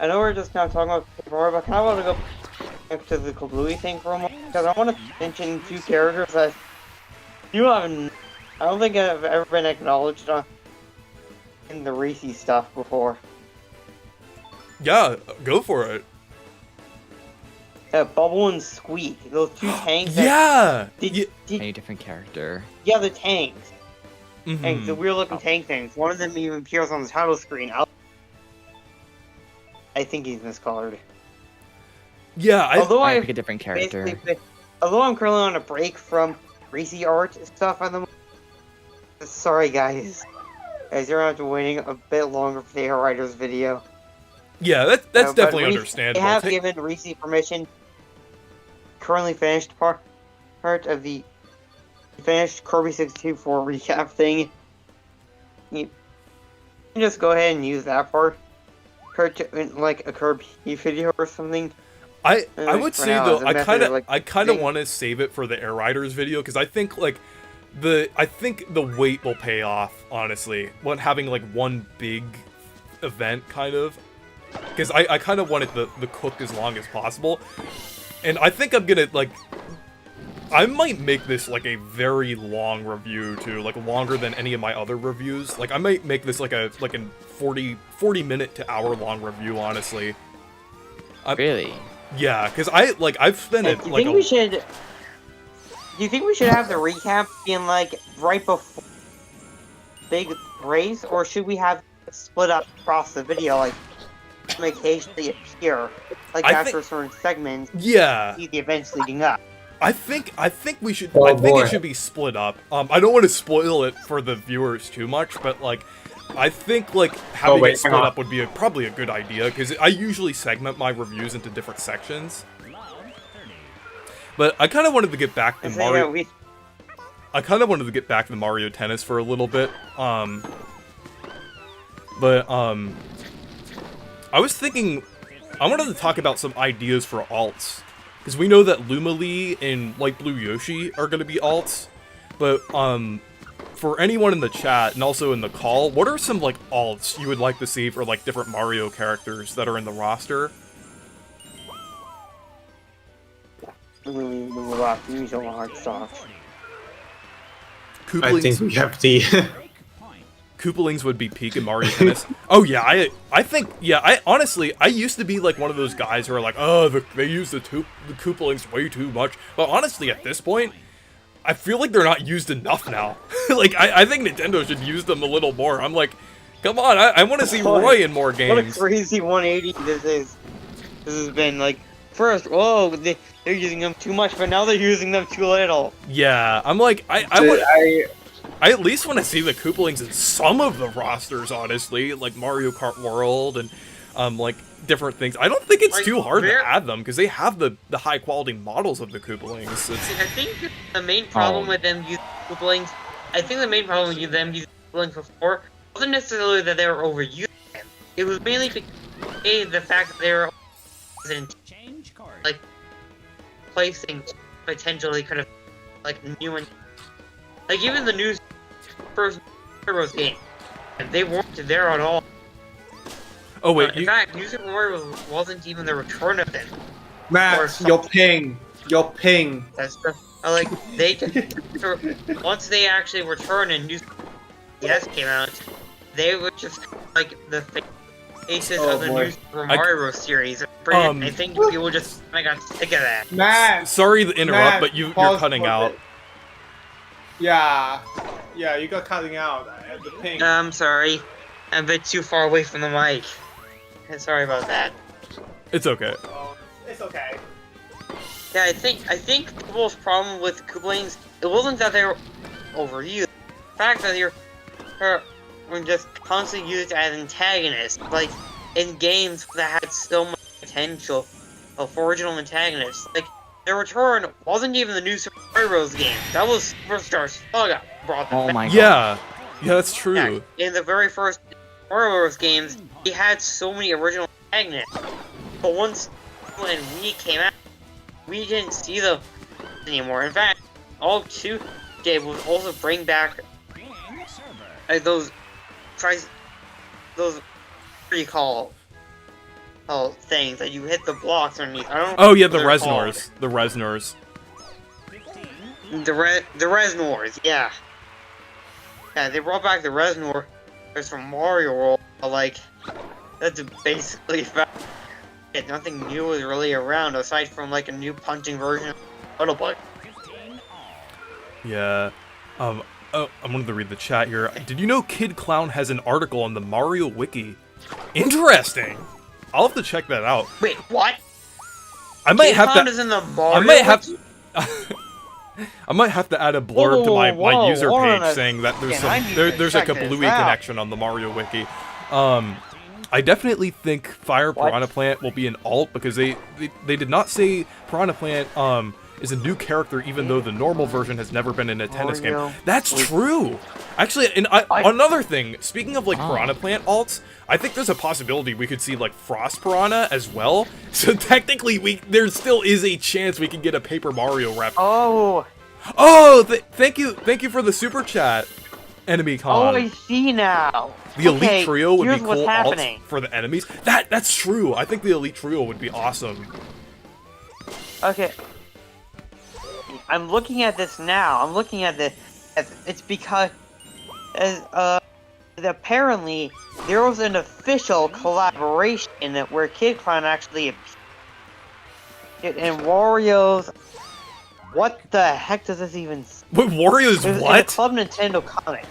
I know we're just now talking about Paper Mario, but I kind of want to go back to the Kablooey thing for a moment because I want to mention two characters that you haven't. I don't think have ever been acknowledged on in the Reese stuff before. yeah, go for it. Bubble and Squeak, those two tanks. Yeah! Did, any different character. yeah, the tanks. Mhm. And the weird-looking tank things. One of them even appears on the title screen. I think he's miscolored. Yeah, Although I I pick a different character. basically, although I'm currently on a break from Reese art stuff at the moment. Sorry, guys. Guys, you're gonna have to waiting a bit longer for the writer's video. yeah, that's But definitely Reese- understandable. They have Ta- given Reese permission. Currently finished part of the finished Kirby 64 recap thing. You can just go ahead and use that part. In like a Kirby video or something. I Like, would for say now, though, as a I method kind of, of like, I kind of thing. want to save it for the Air Riders video because I think like the wait will pay off honestly. When having like one big event kind of, because I kind of want it the cook as long as possible, and I think I'm gonna like. I might make this like a very long review too, like longer than any of my other reviews. Like I might make this like a 40 minute to hour long review honestly. Really? Yeah, because I've spent it Do you like think we should? Do you think we should have the recap being like right before big race, or should we have it split up across the video, like occasionally appear, like I after think- certain segments, yeah. see the events leading up? I think we should. Oh, I think boy. it should be split up. I don't want to spoil it for the viewers too much, but like, I think like having wait, it split hang on. up would be probably a good idea because I usually segment my reviews into different sections. But I kind of wanted to get back to So, Mario. yeah, we I kind of wanted to get back to Mario Tennis for a little bit. But I was thinking I wanted to talk about some ideas for alts. Because we know that Lumalee and Light Blue Yoshi are going to be alts. But for anyone in the chat and also in the call, what are some like alts you would like to see for like different Mario characters that are in the roster? I think we have the. Koopalings would be peak in Mario Tennis. Oh yeah, I think yeah. I honestly I used to be like one of those guys who are like, oh, they use the Koopalings way too much. But honestly, at this point, I feel like they're not used enough now. Like I think Nintendo should use them a little more. I'm like, come on, I want to see Roy in more What a games. crazy 180 this is. This has been like, first, whoa, they're using them too much, but now they're using them too little. Yeah, I'm like I at least want to see the Koopalings in some of the rosters, honestly, like Mario Kart World and like different things. I don't think it's Like, too hard to they're- add them because they have the high quality models of the Koopalings. It's, I think the main problem Oh. with them using Koopalings, I think the main problem with them using Koopalings before wasn't necessarily that they were overusing them. It was mainly the fact that they were like placing potentially kind of like new and like even the new first Heroes game, they weren't there at all. oh wait, In fact, New Super Mario wasn't even the return of them. Matt, your ping. Your ping. That's the like they just once they actually returned and New DS came out, they were just like the faces Oh, of the boy. new Super Mario series. I think people just kind of got sick of that. Matt. sorry to interrupt, Matt, but you're pause cutting for a out. bit. Yeah. Yeah, you got cutting out at the ping. I'm sorry, I'm a bit too far away from the mic. Sorry about that. It's okay. Oh, it's okay. Yeah, I think people's problem with Koopalings, it wasn't that they were overused. The fact that they were just constantly used as antagonists, like in games that had so much potential for original antagonists. Like their return wasn't even the new Super Mario Bros. Game. That was Superstar Saga brought them Oh back. my god. Yeah, that's true. Yeah, in the very first Mario Bros. Games, he had so many original antagonists. But once when Wii came out, we didn't see them anymore. In fact, all 2 did was also bring back those what do you call things that you hit the blocks underneath. I don't know Oh yeah, the what they're called. Resnors. The Resnors. The Resnors, yeah. Yeah, they brought back the Resnor from Mario World, but like that's basically about it. Nothing new is really around aside from like a new punching version of Autobot. Yeah. Oh, I wanted to read the chat here. Did you know Kid Clown has an article on the Mario Wiki? Interesting. I'll have to check that out. Wait, what? I might Kid have Clown to. is in the Mario I might have. Wiki? I might have to add a blurb to my Whoa, user hold on page a saying that there's second, I some need to there's like a check this Bluey out. connection on the Mario Wiki. I definitely think Fire What? Piranha Plant will be an alt because they did not say Piranha Plant is a new character even though the normal version has never been in a tennis Mario game. That's with- true. Actually, and another thing, speaking of like Piranha Plant alts, I think there's a possibility we could see like Frost Piranha as well. So technically there still is a chance we could get a Paper Mario rep. Oh, Oh, thank you for the super chat, Enemy oh, Con. I see now. The Okay, Elite Trio would be here's what's cool alt happening. for the enemies. That's true. I think the Elite Trio would be awesome. Okay. I'm looking at this now. I'm looking at this. It's because apparently there was an official collaboration where Kid Clown actually appeared in Wario's. What the heck does this even? Wait, Wario's In a what? Club Nintendo comic.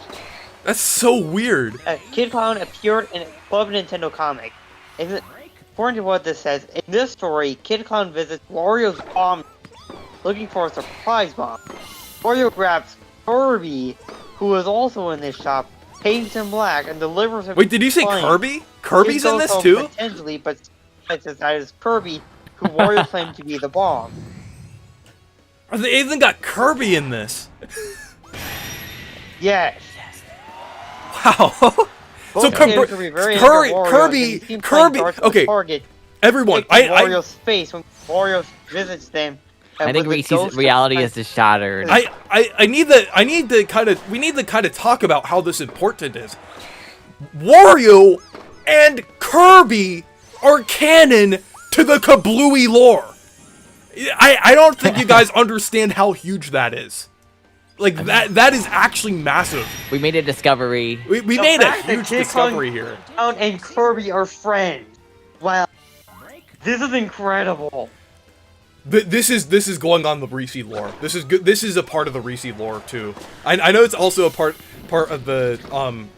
That's so weird. Kid Clown appeared in a Club Nintendo comic. According to what this says, in this story, Kid Clown visits Wario's mom looking for a surprise bomb. Wario grabs Kirby, who is also in this shop, paints him black, and delivers him. Wait, did you say flying. Kirby? Kirby's He in goes this home too? Potentially, but it's that is Kirby, who Wario claimed to be the bomb. They even got Kirby in this. Yes. Wow. So Both characters can be very into Wario, and he seems playing darts with Okay, Target, everyone, taking I Wario's face when Wario visits them. I think with the ghost Reese's of reality time- is just shattered. we need to kind of talk about how this important is. Wario and Kirby are canon to the Kablooey lore. I don't think you guys understand how huge that is. Like that is actually massive. We made a discovery. We The made a fact that huge Kid discovery Kong here. and Kirby are friends. Wow. This is incredible. This is going on the Reese lore. This is good. This is a part of the Reese lore too. I know it's also a part of the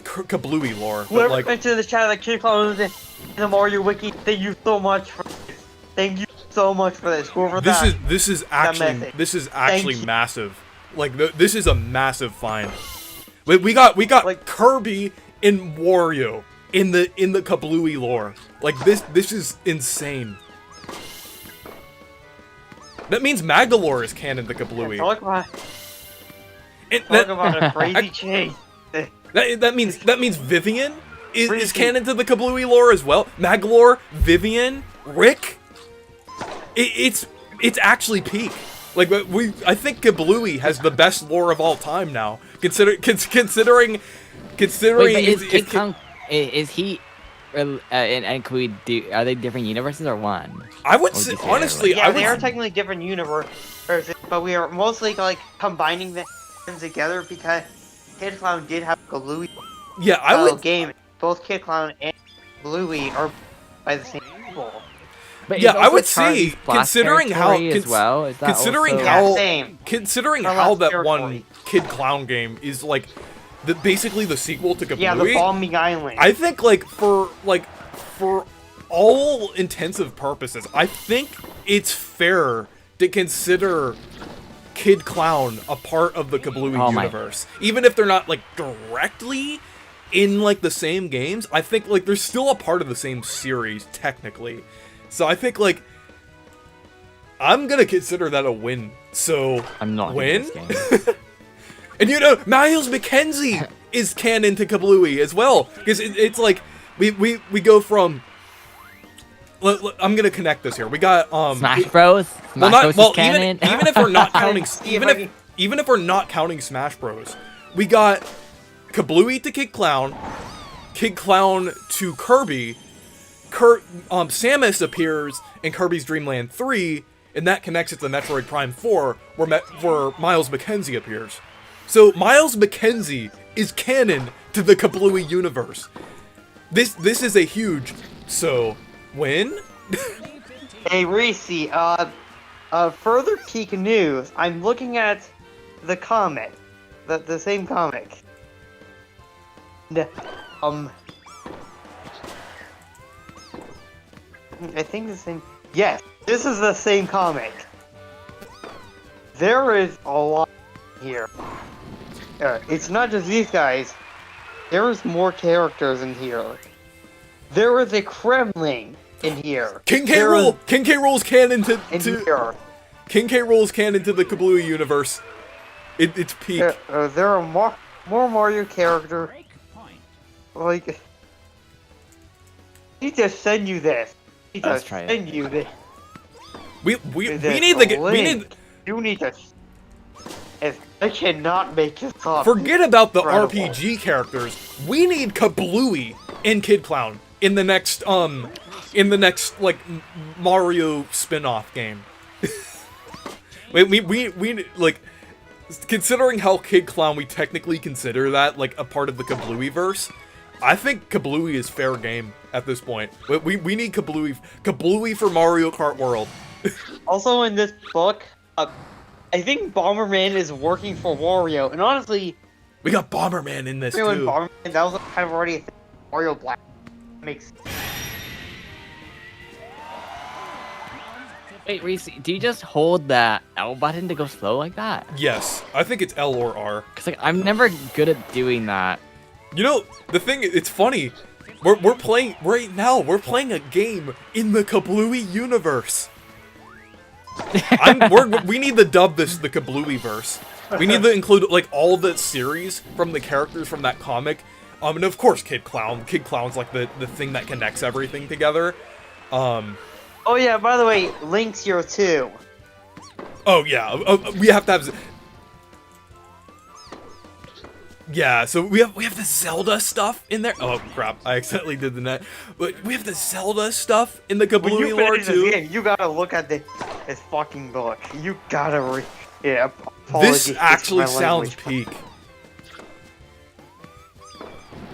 Kablooey lore. But Whoever like, went to the chat of the Kid Clown in the Mario Wiki, thank you so much for this. Thank you so much for this. Whoever this that. is message. actually Thank you. massive. Like this is a massive find. We got Like- Kirby and Wario in the Kablooey lore. Like this is insane. That means Magolor is canon to Kablooey. Talk about, And talk about a crazy chase. that means Vivian is Crazy. canon to the Kablooey lore as well. Magolor, Vivian, Rick. It's actually peak. Like I think Kablooey has the best lore of all time now. Considering Wait, but is it's- Kid Kong, is he, and could we do, are they different universes or one? I would Or say would you say honestly, Yeah, I they are would. technically different universes, but we are mostly like combining them together because Kid Clown did have a Louie Yeah, I would. game. Both Kid Clown and Louie are by the same people. But Yeah, is I also would Charlie say, Splash considering how- territory as well, is that considering also- how- Yeah, same. Considering Or how less that territory. one Kid Clown game is like basically the sequel to Kablooey. Yeah, the bombing island. I think for all intensive purposes, I think it's fair to consider Kid Clown a part of the Kablooey Oh my- universe, even if they're not like directly in like the same games. I think like they're still a part of the same series technically. So I think like I'm gonna consider that a win. So I'm not win. in this game. And you know, Miles McKenzie is canon to Kablooey as well, because it's like we go from. I'm gonna connect this here. We got Smash Bros. Smash Bros is canon. even if we're not counting See if even if we're not counting Smash Bros, we got Kablooey to Kid Clown to Kirby. Samus appears in Kirby's Dream Land 3, and that connects it to Metroid Prime 4, where Miles McKenzie appears. So Miles McKenzie is canon to the Kablooey universe. This is a huge win. Hey Reese, further peak news. I'm looking at the comic, the same comic. I think the same. Yes, this is the same comic. There is a lot here. It's not just these guys. There is more characters in here. There is a Kremlin in here. King K. There is- Rool. King K. Rool's canon to in here. King K. Rool's canon to the Kablooey universe. It's peak. There are more Mario characters. Like, I need to send you this. I need to Let's try it. send you this. We This need to link. You need to. I cannot make this up. forget about the Incredible. RPG characters. We need Kablooey and Kid Clown in the next like Mario spin-off game. we like, considering how Kid Clown we technically consider that like a part of the Kablooey verse. I think Kablooey is fair game at this point. We need Kablooey for Mario Kart World. Also, in this book, I think Bomberman is working for Wario, and honestly, We got Bomberman in this when too. Bomberman, that was kind of already a thing. Wario Black makes. Wait, Reese, do you just hold the L button to go slow like that? Yes, I think it's L or R. Cause like I'm never good at doing that. You know, the thing, it's funny. We're playing, right now, we're playing a game in the Kablooey universe. We need to dub this the Kablooey verse. We need to include, like, all the series from the characters from that comic. And of course, Kid Clown. Kid Clown's, like, the thing that connects everything together. Oh yeah, by the way, Link's here too. Oh, yeah, we have to have... Yeah, so we have the Zelda stuff in there. Oh crap! I accidentally did the net. But we have the Zelda stuff in the When Kablooey you lore finish this too. game, you gotta look at this fucking book. You gotta yeah. This apologies for actually my sounds language. peak.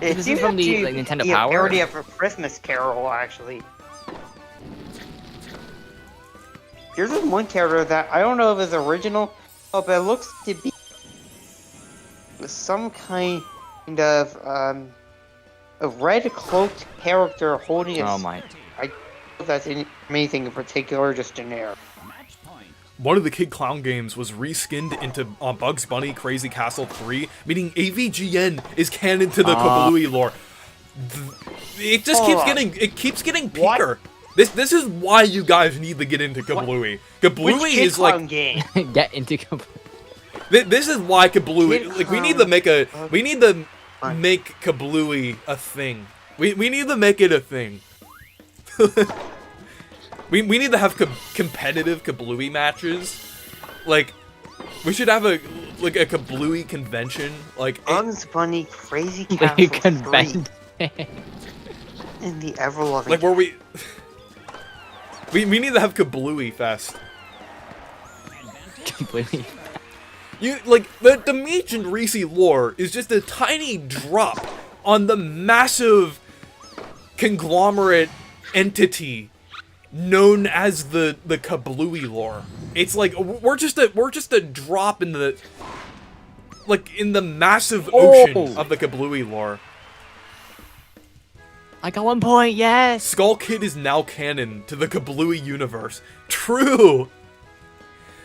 It This is seems from the, to like, Nintendo be a Power? parody of A Christmas Carol, actually. There's this one character that I don't know if it's original, but it looks to be some kind of a red cloaked character holding a. Oh my. I don't know if that's anything in particular, just generic. One of the Kid Clown games was reskinned into Bugs Bunny Crazy Castle 3, meaning AVGN is canon to the Kablooey lore. It just keeps getting What? peaker. This is why you guys need to get into Kablooey. Which Kablooey Kid is Clown like game? Get into this is why Kablooey, Kid like, we need Clown. to make Kablooey a thing. We need to make it a thing. we need to have competitive Kablooey matches. Like, we should have a Kablooey convention. Like, Bugs Bunny Crazy the Castle 3 convention. in the ever-loving. like where we need to have Kablooey Fest. Completely. You like the Meech and Reese lore is just a tiny drop on the massive conglomerate entity known as the Kablooey lore. It's like we're just a drop in the massive ocean of the Kablooey lore. I got 1 point, yes! Skull Kid is now canon to the Kablooey universe. True!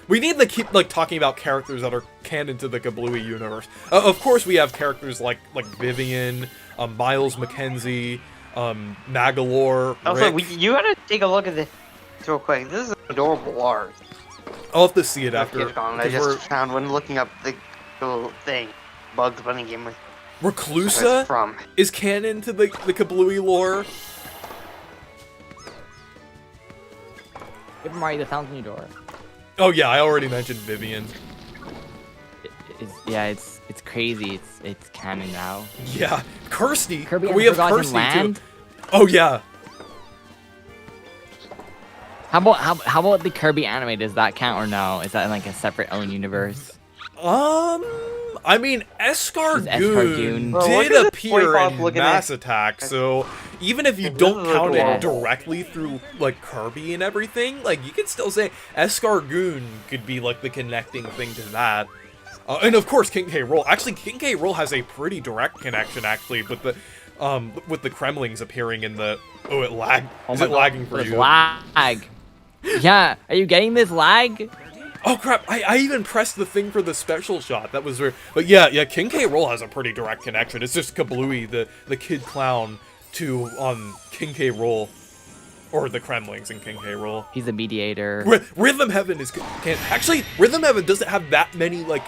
We need to keep, like, talking about characters that are canon to the Kablooey universe. Of course, we have characters like Vivian, Miles McKenzie, Magalore, Also, Rick. you gotta take a look at this real quick. This is adorable art. I'll have to see it after. Kid Clown. I 'cause just found when looking up the little thing. Bugs Bunny game with Reclusa from. is canon to the Kablooey lore. Super Mario the Fountain Door. Oh yeah, I already mentioned Vivian. Yeah, it's crazy. It's canon now. Yeah, Kirsty. Kirby and we the have Forgotten Kirsty Land? too. Oh yeah. How about the Kirby anime? Does that count or no? Is that like a separate own universe? I mean, Escargoon Escargoon. Well, look did at this appear Playbox in looking Mass at- Attack, so even if you This don't is count it cool. directly through, like, Kirby and everything, like, you can still say Escargoon could be, like, the connecting thing to that. And of course, King K. Rool. Actually, King K. Rool has a pretty direct connection, actually, with the Kremlings appearing in the... Oh, it lagged. Is it lagging for There's you? lag. Yeah, are you getting this lag? Oh crap, I even pressed the thing for the special shot. That was weird. But yeah, King K. Rool has a pretty direct connection. It's just Kablooey, the Kid Clown, to King K. Rool. Or the Kremlings in King K. Rool. He's a mediator. Rhythm Heaven is actually Rhythm Heaven doesn't have that many like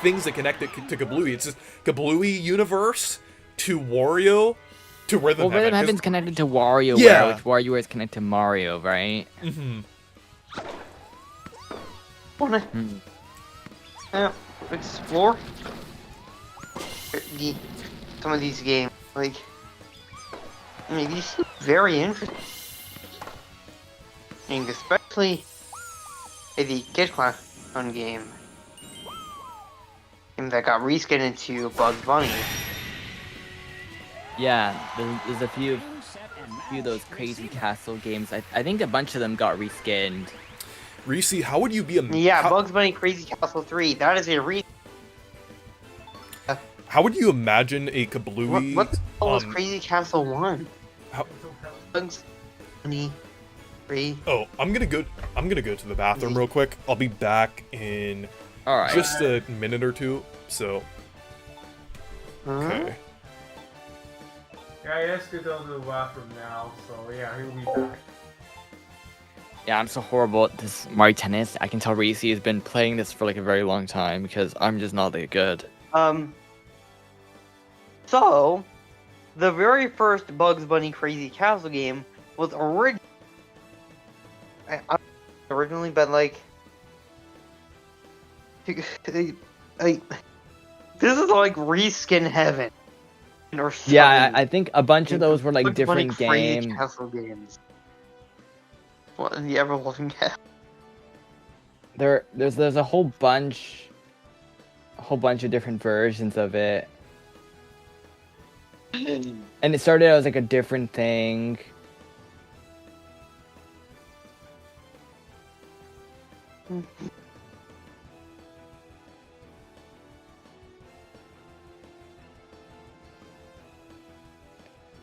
things that connect it to Kablooey. It's just Kablooey universe to Wario to Rhythm Well, Heaven. Rhythm Heaven's connected to WarioWare, Yeah. which WarioWare is connected to Mario, right? Wanna explore some of these games? Like, I mean, these seem very interesting, especially the Kid Clown game that got reskinned into Bugs Bunny. Yeah, there's a few of those crazy castle games. I think a bunch of them got reskinned. Reese, how would you be a Yeah, Bugs Bunny Crazy Castle 3. That is a how would you imagine a Kablooey? What the hell was Crazy Castle 1? How- Bugs Bunny Three. Oh, I'm gonna go to the bathroom real quick. I'll be back in All right. just a minute or two. So, okay. Yeah, he has to go to the bathroom now, so yeah, he'll be back. Yeah, I'm so horrible at this Mario Tennis. I can tell Reese has been playing this for like a very long time because I'm just not that good. So, the very first Bugs Bunny Crazy Castle game was originally, but like, this is like reskin heaven. Or Yeah, something. I think a bunch of those were like Bugs Bunny different Crazy games. Castle games. What in the ever-loving cat? There's a whole bunch of different versions of it, and it started out as like a different thing.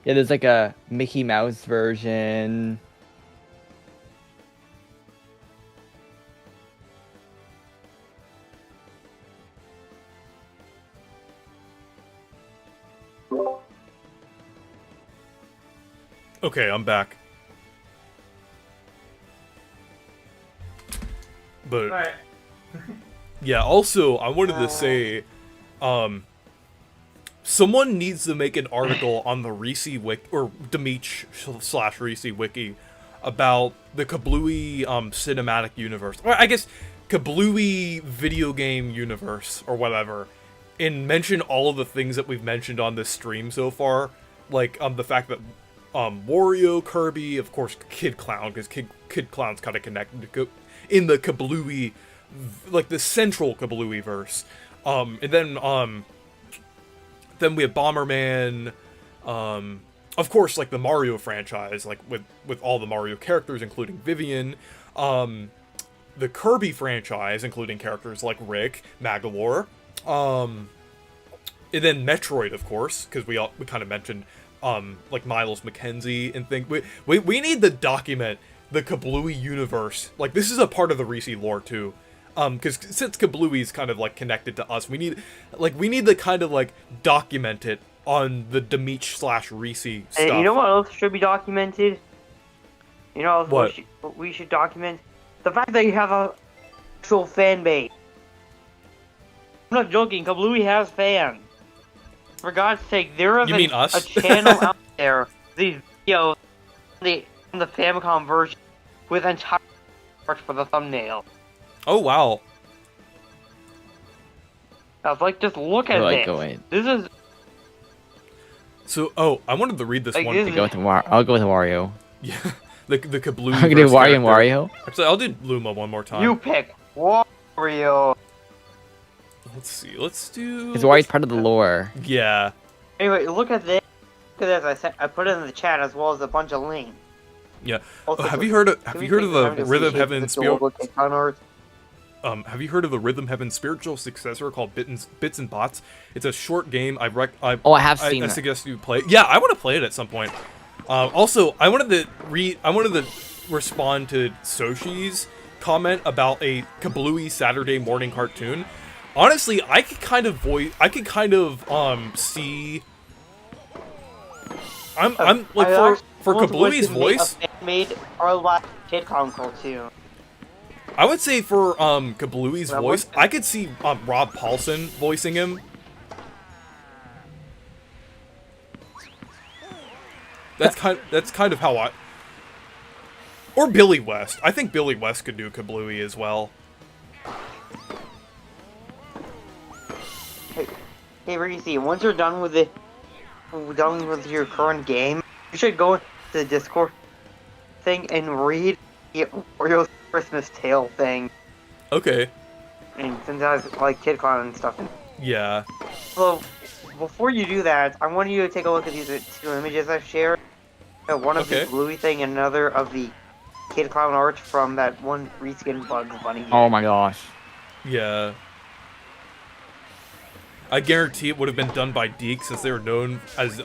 Yeah, there's like a Mickey Mouse version. Okay, I'm back. But Alright. yeah, also I wanted to say, someone needs to make an article on the Reese wiki or Demech / Reese wiki about the Kablooey cinematic universe. Or I guess Kablooey video game universe or whatever, and mention all of the things that we've mentioned on this stream so far, like the fact that Wario, Kirby, of course Kid Clown, because Kid Clown's kind of connected to in the Kablooey, like the central Kablooey verse, and then we have Bomberman, of course, like the Mario franchise, like with all the Mario characters, including Vivian, the Kirby franchise, including characters like Rick, Magolor, and then Metroid, of course, because we kind of mentioned like Miles McKenzie and things. We need to document the Kablooey universe. Like, this is a part of the Reese lore too. Because since Kablooey's kind of like connected to us, we need to kind of like document it on the Demech / Reese stuff. And you know what else should be documented? You know What? what we should document? The fact that you have a actual fan base. I'm not joking. Kablooey has fans. For God's sake, there is You mean us? a channel out there. These videos, the Famicom version, with entire art for the thumbnail. Oh wow. I was like, just look at Like, this. go in. This is So I wanted to read this Like, one. this is- I'll go with Wario. Yeah, the Kablooey. I'm gonna do verse Wario and character. Wario. Actually, I'll do Luma one more time. you pick Wario. Let's see. Let's do. Because Wario's part of the lore. Yeah. Anyway, look at this. Look at this. I put it in the chat as well as a bunch of links. Yeah. Also, Have you heard of can the we take time to Rhythm appreciate Heaven the Spirit? global TikTok art? Have you heard of the Rhythm Heaven spiritual successor called Bits and Bots? It's a short game. I have seen I that. suggest you play. Yeah, I want to play it at some point. Also, I wanted to respond to Soshi's comment about a Kablooey Saturday morning cartoon. Honestly, I could kind of see. I'm like for Kablooey's voice. Made our last Kid Kong cartoon. I would say for Kablooey's That voice, works. I could see Rob Paulson voicing him. That's kind of how I. Or Billy West. I think Billy West could do Kablooey as well. Hey Reese, once you're done with your current game, you should go to the Discord thing and read the Orio's Christmas Tale thing. Okay. And since I was like Kid Clown and stuff. Yeah. So, before you do that, I want you to take a look at these two images I've shared. One of Okay. the Bluey thing and another of the Kid Clown art from that one reskin Bugs Bunny game. Oh my gosh. Yeah. I guarantee it would have been done by Deke since they were known as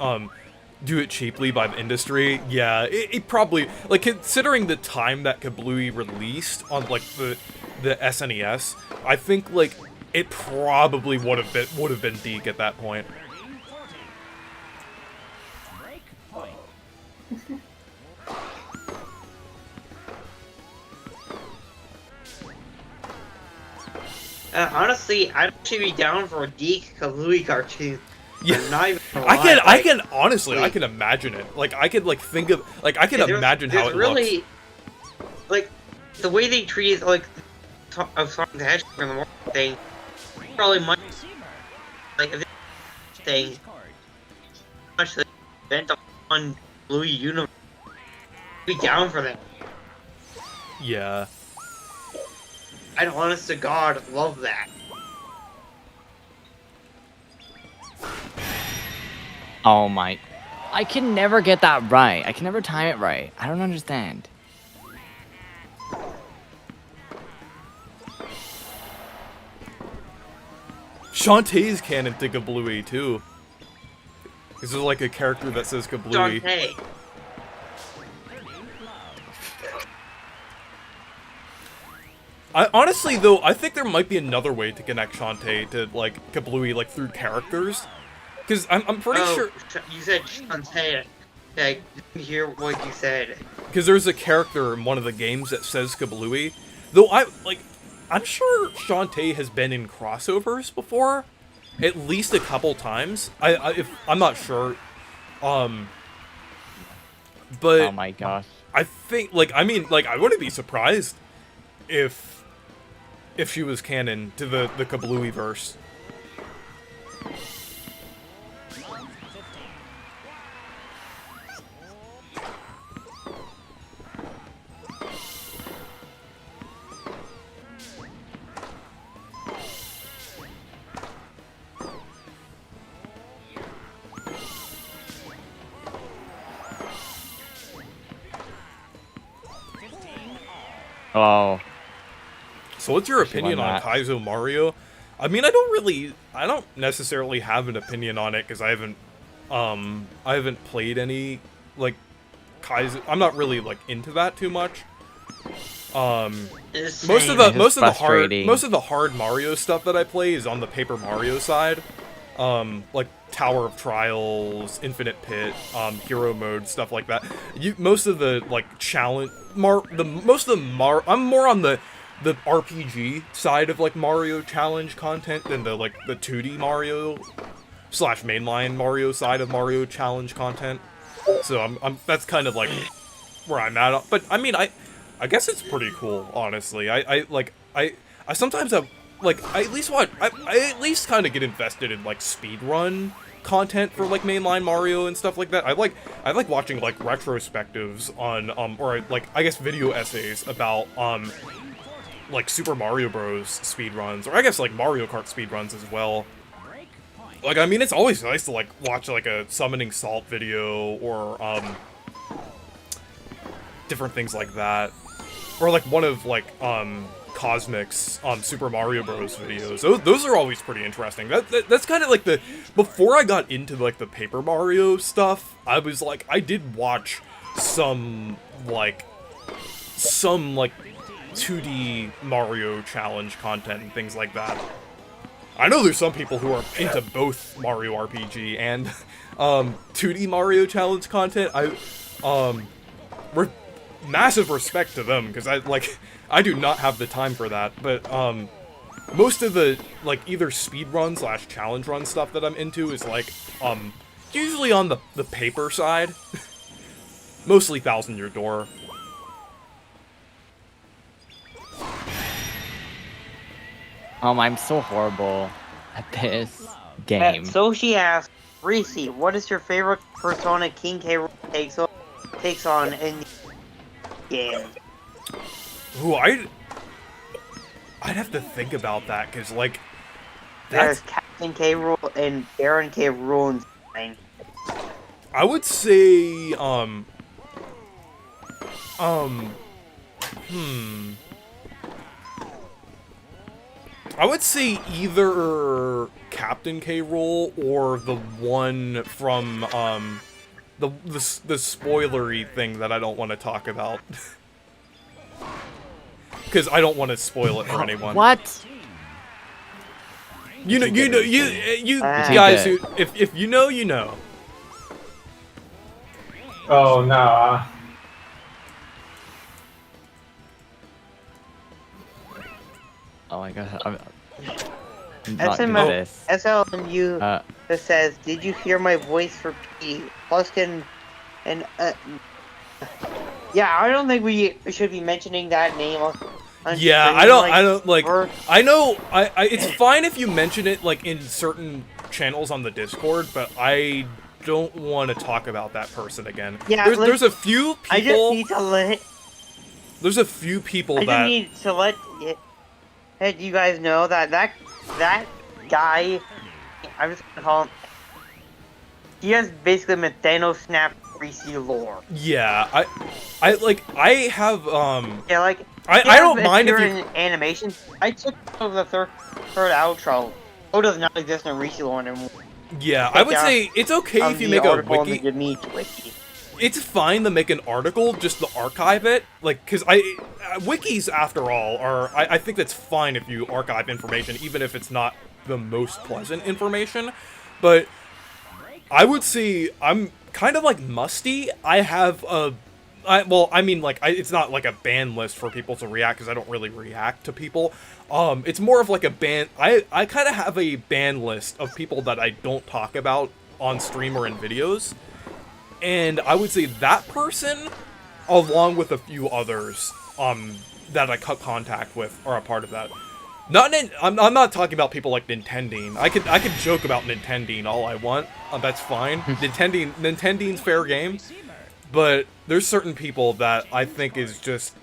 do it cheaply by the industry, yeah, it probably, like, considering the time that Kablooey released on, like, the SNES, I think, like, it probably would have been Deke at that point. Honestly, I'd actually be down for a Deke Kablooey cartoon. Yeah, I'm not even gonna I lie, can honestly, I like- can imagine it. Like, I could like think of, like, I can there's- imagine how there's it really, looks. like, the way they treated, like, of Sonic the Hedgehog and the Mario thing, probably much, like, this thing, much the event on Louis Universe. Be down for that. Yeah. I'd honest to God love that. Oh my. I can never get that right. I can never time it right. I don't understand. Shantae's canon to Kablooey too. Is there like a character that says Kablooey? Hey, I honestly though, I think there might be another way to connect Shantae to like Kablooey, like through characters. Because I'm pretty sure. You said Shantae. I didn't hear what you said. Because there's a character in one of the games that says Kablooey. Though I'm sure Shantae has been in crossovers before, at least a couple times. I'm not sure. But Oh my gosh. I think I wouldn't be surprised if she was canon to the Kablooey verse. Oh. So what's your Actually, opinion why on not? Kaizo Mario? I mean, I don't necessarily have an opinion on it because I haven't played any like Kaizo. I'm not really like into that too much. It's Most of same. the hard Mario stuff that I play is on the Paper Mario side. Like Tower of Trials, Infinite Pit, Hero Mode, stuff like that. Most of the like challenge I'm more on the RPG side of like Mario challenge content than the 2D Mario / mainline Mario side of Mario challenge content. So that's kind of like where I'm at. But I mean, I guess it's pretty cool, honestly. I sometimes have I at least kind of get invested in like speedrun content for like mainline Mario and stuff like that. I like watching like retrospectives on or like I guess video essays about like Super Mario Bros speedruns, or I guess like Mario Kart speedruns as well. Like, I mean, it's always nice to like watch like a Summoning Salt video or different things like that, or like one of like Cosmic's Super Mario Bros videos. Those are always pretty interesting. That's kind of like before I got into like the Paper Mario stuff, I was like, I did watch some 2D Mario challenge content and things like that. I know there's some people who are into both Mario RPG and 2D Mario challenge content. Massive respect to them, because I do not have the time for that. But most of the either speedrun / challenge run stuff that I'm into is usually on the paper side. Mostly Thousand Year Door. I'm so horrible at this game. So she asked, Reese, what is your favorite persona King K. Rool takes on in the game? Ooh, I'd have to think about that, because There's Captain K. Rool and Baron K. Rool and something. I would say I would say either Captain K. Rool or the one from the spoilery thing that I don't want to talk about. Because I don't want to spoil it for anyone. What? You Ah. guys, Okay. if you know, you know. Oh no. Oh my god. I'm That's not in good my at this. SLMU Uh, that says, "Did you hear my voice for P?" Pluskin and yeah, I don't think we should be mentioning that name. On Yeah, stream, I don't like. or- I know, it's fine if you mention it like in certain channels on the Discord, but I don't want to talk about that person again. Yeah, there's a few I just people. need to let. There's a few people I just that. need to let you guys know that guy. I'm just gonna call him. He has basically Methano Snap Greasy lore. Yeah, I have Yeah, like. I he has don't mind if appeared you. in animation. I took over the third outro. Oh, does not exist in Greasy lore anymore. Yeah, I would down say it's okay Of if you the make a article in wiki. the Demeet wiki. It's fine to make an article just to archive it, like, because wikis, after all, are, I think that's fine if you archive information, even if it's not the most pleasant information, but I would say I'm kind of like Musty. I have it's not like a ban list for people to react, because I don't really react to people. It's more of like a ban, I kind of have a ban list of people that I don't talk about on stream or in videos. And I would say that person, along with a few others, that I cut contact with, are a part of that. I'm not talking about people like Nintendine. I could joke about Nintendine all I want. That's fine. Nintendine's fair game. But there's certain people that I think is just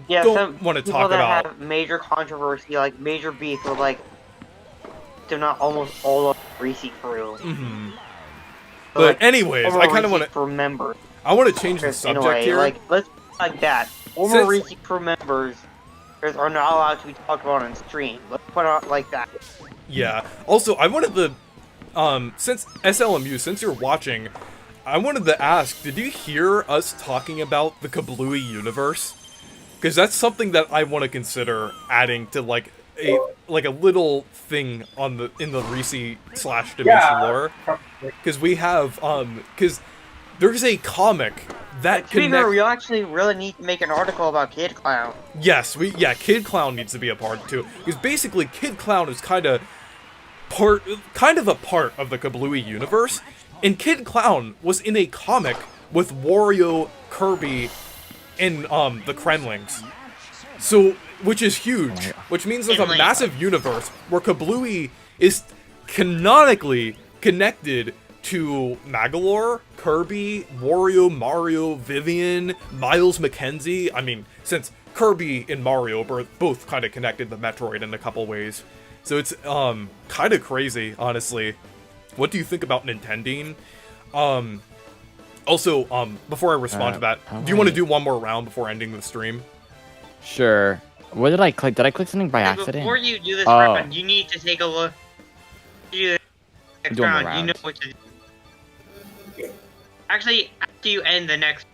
Yeah, don't some want to people talk that about. have major controversy, like major beef with like, they're not almost all of the Greasy crew. Mhm. But anyways, I kind of want to. crew members. I want to change the In a subject way, here. like let's like that. Former Since- Greasy crew members are not allowed to be talked about on stream. Let's put it out like that. Yeah. Also, I wanted to, since SLMU, since you're watching, I wanted to ask, did you hear us talking about the Kablooey universe? Because that's something that I want to consider adding to like a little thing on in the Reese/Dimension Yeah. lore. Because we have because there's a comic that To be fair, connects. we actually really need to make an article about Kid Clown. Yes, Kid Clown needs to be a part too. Because basically, Kid Clown is kind of a part of the Kablooey universe, and Kid Clown was in a comic with Wario, Kirby, and the Kremlings. So, which is huge, which means there's a Kremling. massive universe where Kablooey is canonically connected to Magolor, Kirby, Wario, Mario, Vivian, Miles McKenzie. I mean, since Kirby and Mario are both kind of connected to Metroid in a couple ways. So it's kind of crazy, honestly. What do you think about Nintendine? Also, before I respond to that, do you want to do one more round before ending the stream? Sure. What did I click? Did I click something by accident? Before you do this Oh. round, you need to take a look. You do the next Doing the round, you know rounds. what to do. Actually, after you end the next,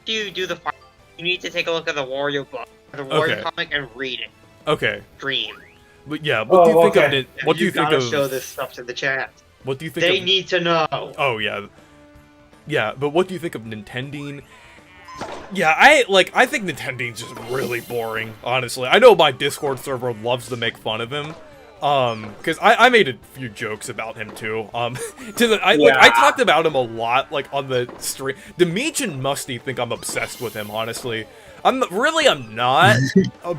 after you do the final, you need to take a look at the Wario book, the Wario Okay. comic, and read it. Okay, Dream. but yeah, what do you think of okay. it? What do you think gotta show of? this stuff to the chat. What do you think? They of, need to know. Oh yeah, yeah. But what do you think of Nintendine? Yeah, I think Nintendine's just really boring. Honestly, I know my Discord server loves to make fun of him. Because I made a few jokes about him too. I talked about him a lot, like on the stream. Demeech and Musty think I'm obsessed with him. Honestly, I'm not.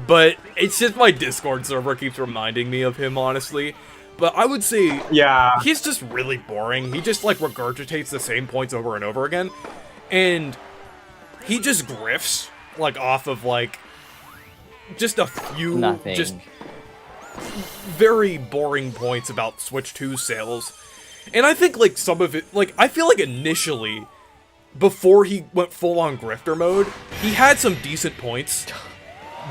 But it's just my Discord server keeps reminding me of him. Honestly, but I would say Yeah. he's just really boring. He just like regurgitates the same points over and over again, and he just grifts like off of like just a few Nothing. just very boring points about Switch 2 sales. And I think like some of it, like I feel like initially before he went full on grifter mode, he had some decent points,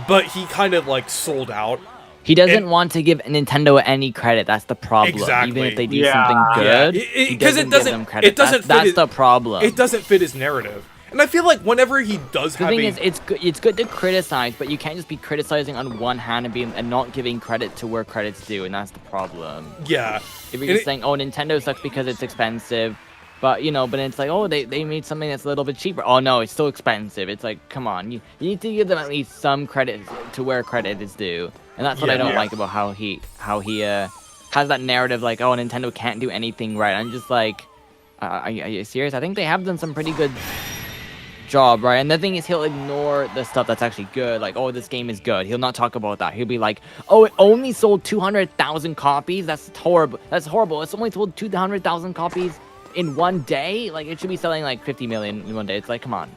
but he kind of like sold out. He doesn't And- want to give Nintendo any credit. That's the problem. Even Exactly. if they do Yeah. something Yeah, good, he 'cause doesn't it give doesn't- them credit. it doesn't fit That's his- the problem. It doesn't fit his narrative. And I feel like whenever he does The have thing a... is, it's good to criticize, but you can't just be criticizing on one hand and not giving credit to where credit's due, and that's the problem. yeah. If you're And just it- saying, oh, Nintendo sucks because it's expensive, but but it's like, oh, they made something that's a little bit cheaper. Oh no, it's still expensive. It's like, come on, you need to give them at least some credit to where credit is due, and that's what I don't Yeah. like about how he has that narrative like, oh, Nintendo can't do anything right. I'm just like, are you serious? I think they have done some pretty good job, right? And the thing is, he'll ignore the stuff that's actually good, like, oh, this game is good. He'll not talk about that. He'll be like, oh, it only sold 200,000 copies. That's horrible. That's horrible. It's only sold 200,000 copies in one day. Like, it should be selling like 50 million in one day. It's like, come on.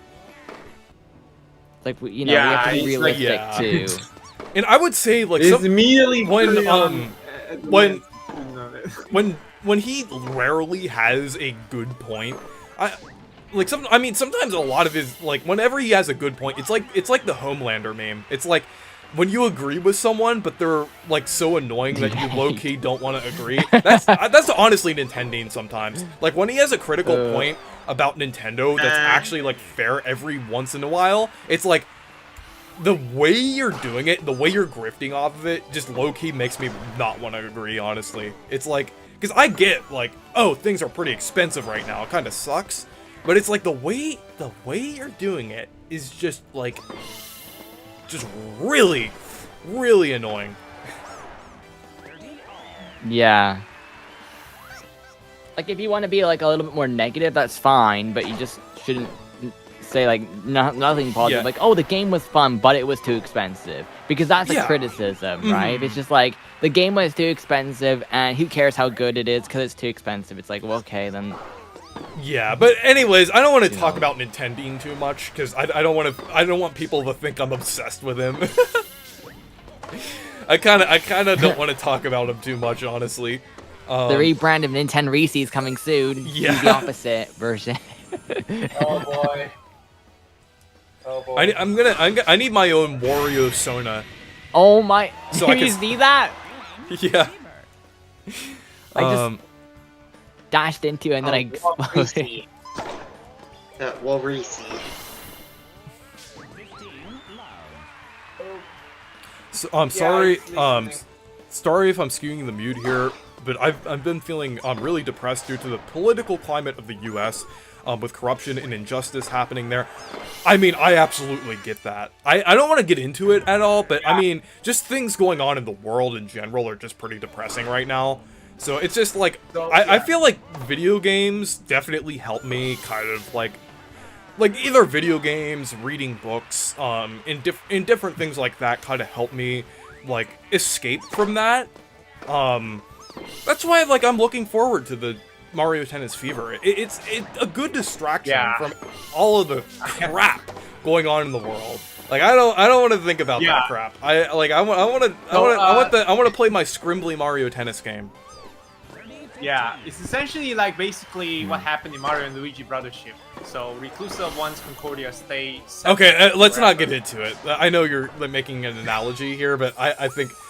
It's like, we have to be it's like, realistic too. And I would say, like, It's immediately when, put it when- when when he rarely has a good point, sometimes a lot of his, like, whenever he has a good point, it's like the Homelander meme. It's like when you agree with someone, but they're like so annoying that you low key don't want to agree. That's honestly Nintending sometimes. Like when he has a critical point about Nintendo that's actually like fair every once in a while, it's like the way you're doing it, the way you're grifting off of it, just low key makes me not want to agree. Honestly, it's like, because I get like, oh, things are pretty expensive right now. It kind of sucks. But it's like the way you're doing it is just like, just really, really annoying. Yeah. Like, if you want to be like a little bit more negative, that's fine, but you just shouldn't say like nothing positive. Yeah. Like, oh, the game was fun, but it was too expensive, because that's a Yeah. criticism, right? If it's just like the game was too expensive, and who cares how good it is because it's too expensive? It's like, well, okay, then. Yeah, but anyways, I don't want to You talk know. about Nintending too much because I don't want people to think I'm obsessed with him. I kind of don't want to talk about him too much, honestly. The rebrand of Nintendo Reese is coming soon. Yeah. The opposite version. oh boy. Oh boy. I need my own Wario Sona. Oh my! So Did I you can- see that? Yeah. I just dashed into it and then I exploded. Reese. So, I'm sorry. it's listening. Sorry if I'm skewing the mood here, but I've been feeling really depressed due to the political climate of the U.S. With corruption and injustice happening there. I mean, I absolutely get that. I don't want to get into it at all, but I mean, just things going on in the world in general are just pretty depressing right now. So it's just like, So, I yeah. feel like video games definitely help me kind of like either video games, reading books, in different things like that kind of help me like escape from that. That's why like I'm looking forward to the Mario Tennis Fever. It's a good distraction Yeah. from all of the crap going on in the world. Like I don't want to think about Yeah. that crap. I want to play my scrimbly Mario Tennis game. Yeah, it's essentially like basically what happened in Mario and Luigi Brothership. So Reclusa wants Concordia stay separate Okay, let's not forever. get into it. I know you're like, making an analogy here, but I think it's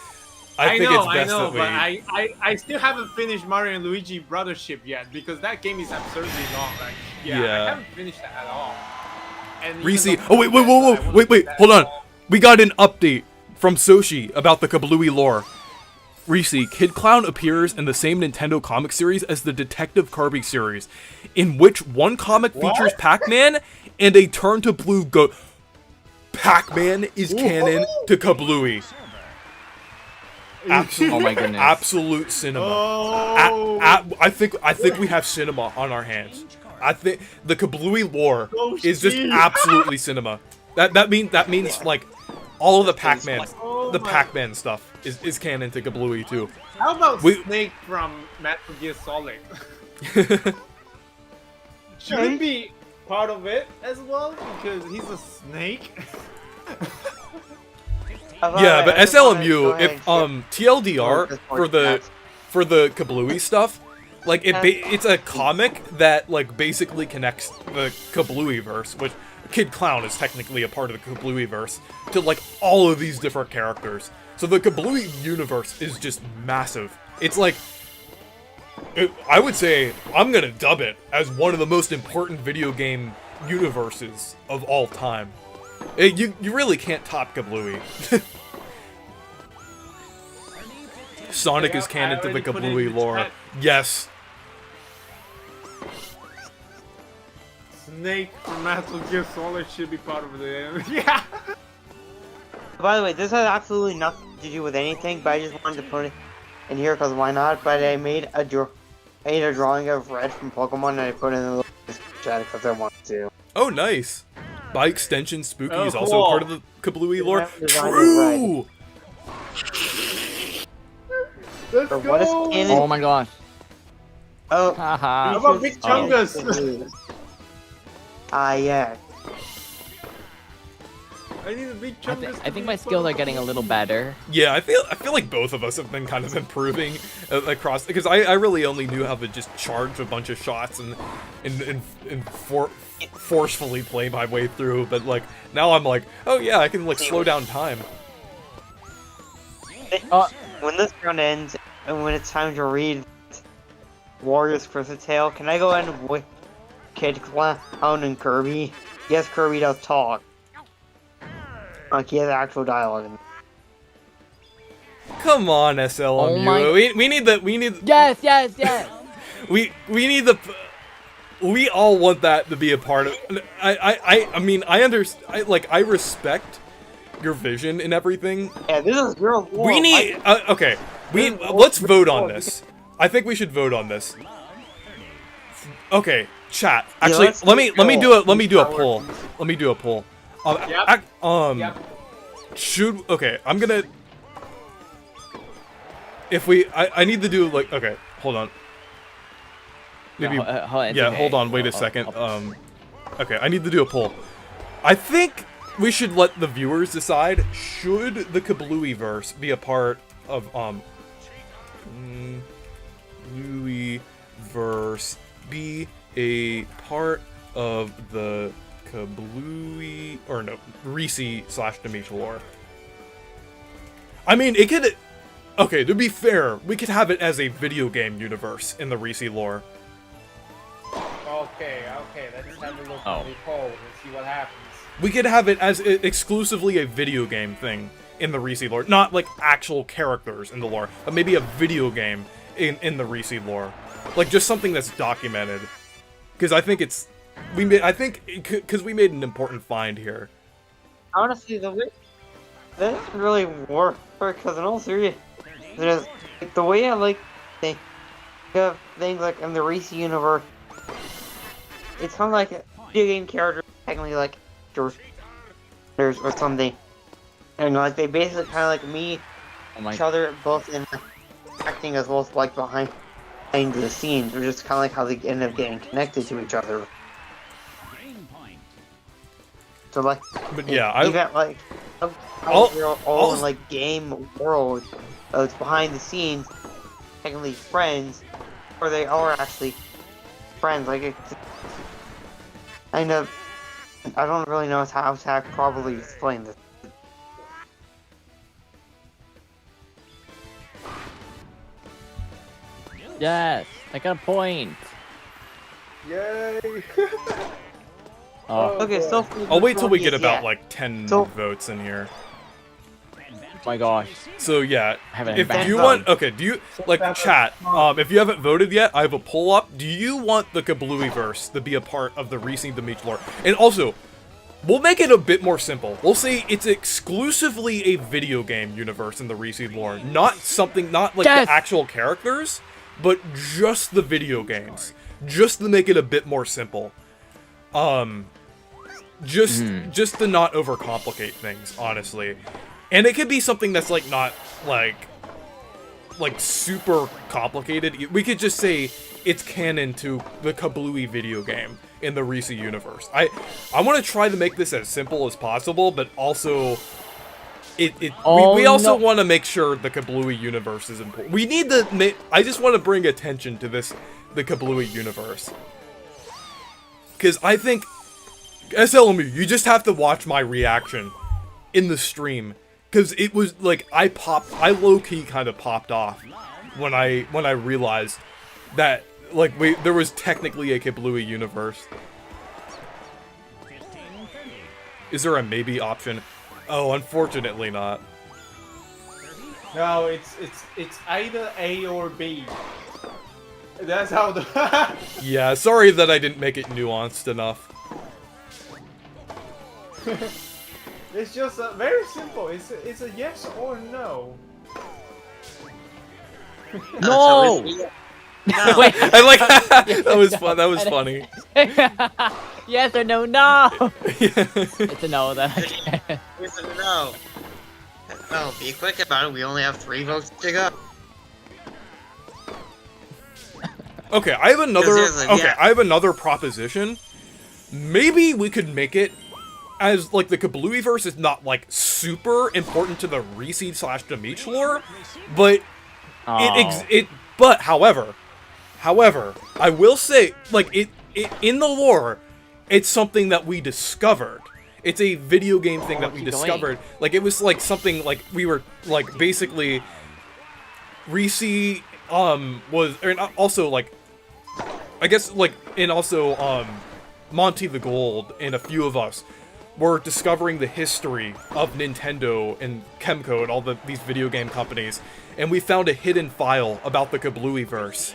I best know, that we. but I still haven't finished Mario and Luigi Brothership yet because that game is absurdly long. Like, Yeah. I haven't finished that at all. And even Reese, though oh wait, I wanna wait, do that hold as on. well. We got an update from Soshi about the Kablooey lore. Reese, Kid Clown appears in the same Nintendo comic series as the Detective Kirby series, in which one comic features Pac-Man and a Turn to Blue goat. Pac-Man is canon to Kablooey. Absolute, Oh my goodness. absolute cinema. Oh, I think we have cinema on our hands. I think the Kablooey lore Oh, is just shit. absolutely cinema. That means like all of the Pac-Man Oh my- Pac-Man stuff is canon to Kablooey too. how about we- Snake from Metal Gear Solid? Should it be part of it as well because he's a snake? Yeah, but SLMU, if TLDR for the Kablooey stuff, like it's a comic that like basically connects the Kablooey verse, Kid Clown is technically a part of the Kablooie-verse, to, like, all of these different characters. So the Kablooie universe is just massive. It's like, I would say, I'm gonna dub it as one of the most important video game universes of all time. You really can't top Kablooie. Sonic is canon to the Kablooie lore. Chat. Yes. Snake from Metal Gear Solid should be part of the yeah. By the way, this has absolutely nothing to do with anything, but I just wanted to put it in here because why not? But I made a drawing of Red from Pokemon and I put it in the chat because I wanted to. Oh, nice. By extension, Spooky Oh, is also cool. part of the Kablooie lore. Yeah, design is True! Let's So what is go. canon? Oh my gosh. Oh, Haha. How about Big Chungus? yeah. I need a Big I, Chungus. I think my skills are getting a little better. Yeah, I feel like both of us have been kind of improving across, because I really only knew how to just charge a bunch of shots and forcefully play my way through, but like now I'm like, oh yeah, I can like slow down time. When this round ends and when it's time to read Warriors Crystal Tale, can I go in with Kid Clown and Kirby? Yes, Kirby does talk. Like he has actual dialogue. Come on, SLMU. my- We need Yes. we need the. We all want that to be a part of. I mean, I understand. I respect your vision and everything. Yeah, this is real. We need. Okay, let's vote on this. I think we should vote on this. Okay, chat. Actually, let's let me do a poll. poll. Let me do a poll. Yep. Yep. Should I'm gonna. If we, I need to do like. Okay, hold on. Maybe. Yeah, hold on. Wait a second. Okay, I need to do a poll. I think we should let the viewers decide. Should the Kablooie verse be a part of Kablooie verse be a part of the Kablooie or no Reese/Dimitri lore? I mean, it could. Okay, to be fair, we could have it as a video game universe in the Reese lore. Okay, let's have a look Oh. at the poll and see what happens. We could have it as exclusively a video game thing in the Reese lore, not like actual characters in the lore, but maybe a video game in the Reese lore, like just something that's documented. Because I think we made an important find here. Honestly, that doesn't really work because in all seriousness, like, the way I like think of things like in the Reese universe, it's kind of like a video game character, technically like or something, and like they basically kind of like meet each other both in acting as well as like behind the scenes, or just kind of like how they end up getting connected to each other. So like, But yeah, even like all in like game world, it's behind the scenes, technically friends, or they are actually friends. Like it's kind of, I don't really know how to probably explain this. Yes, I got a point. Yay! Oh Okay, so I'll wait till we get about yeah. like 10 So- votes in here. my gosh. So yeah, I haven't if backed you up. want, okay, do you like chat? If you haven't voted yet, I have a poll up. Do you want the Kablooie verse to be a part of the Reese Dimitri lore? And also, we'll make it a bit more simple. We'll say it's exclusively a video game universe in the Reese lore, not like Yes! the actual characters, but just the video games, just to make it a bit more simple. Just to not overcomplicate things, honestly. And it could be something that's like not like super complicated. We could just say it's canon to the Kablooie video game in the Reese universe. I want to try to make this as simple as possible, but also we also want to make sure the Kablooie universe is important. We need to I just want to bring attention to the Kablooie universe. Because I think SLMU, you just have to watch my reaction in the stream, because it was like I low-key kind of popped off when I realized that like there was technically a Kablooey universe. Is there a maybe option? Oh, unfortunately not. No, it's either A or B. That's how the. Yeah, sorry that I didn't make it nuanced enough. It's just very simple. It's a yes or no. No! No. Wait. I like that was fun. That was funny. Yes or no? No. It's a no then. Okay. It's a no. Oh, be quick about it. We only have 3 votes to go. Okay, I have another. Seriously, Okay, yeah. I have another proposition. Maybe we could make it as like the Kablooeyverse is not like super important to the Reseed/Dimitri lore, but Oh. But however, I will say like it in the lore, it's something that we discovered. It's a video game thing that we keep going. discovered. Like it was like something like we were like basically Reese was and also like I guess like and also Monty the Gold and a few of us were discovering the history of Nintendo and Kemco and all these video game companies, and we found a hidden file about the Kablooeyverse.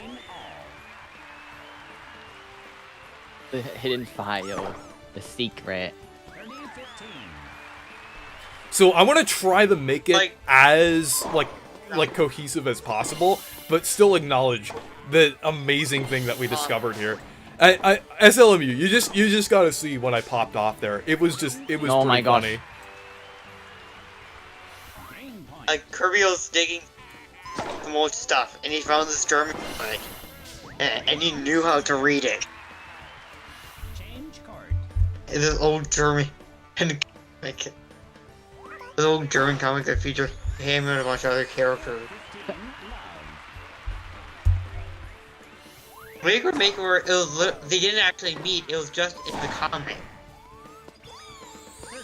The hidden file. The secret. So I want to try to make it Like- as like cohesive as possible, but still acknowledge the amazing thing that we discovered here. I SLMU, you just gotta see when I popped off there. It was Oh pretty my gosh. funny. Like, Kirby was digging the most stuff, and he found this German comic, and he knew how to read it. It's this old German comic. This old German comic that featured him and a bunch of other characters. Maker, it was they didn't actually meet. It was just in the comic,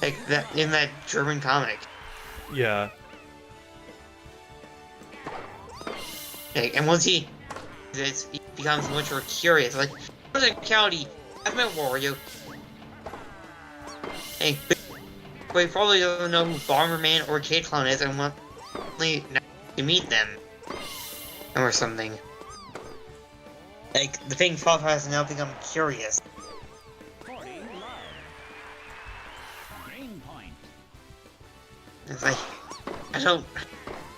like that in that German comic. Yeah. Like, and once he becomes much more curious. Like, what's a county? I've met Wario. Hey, but he probably doesn't know who Bomberman or Kid Clown is, and wants to meet them or something. Like, the thing Puff has now become curious. It's like,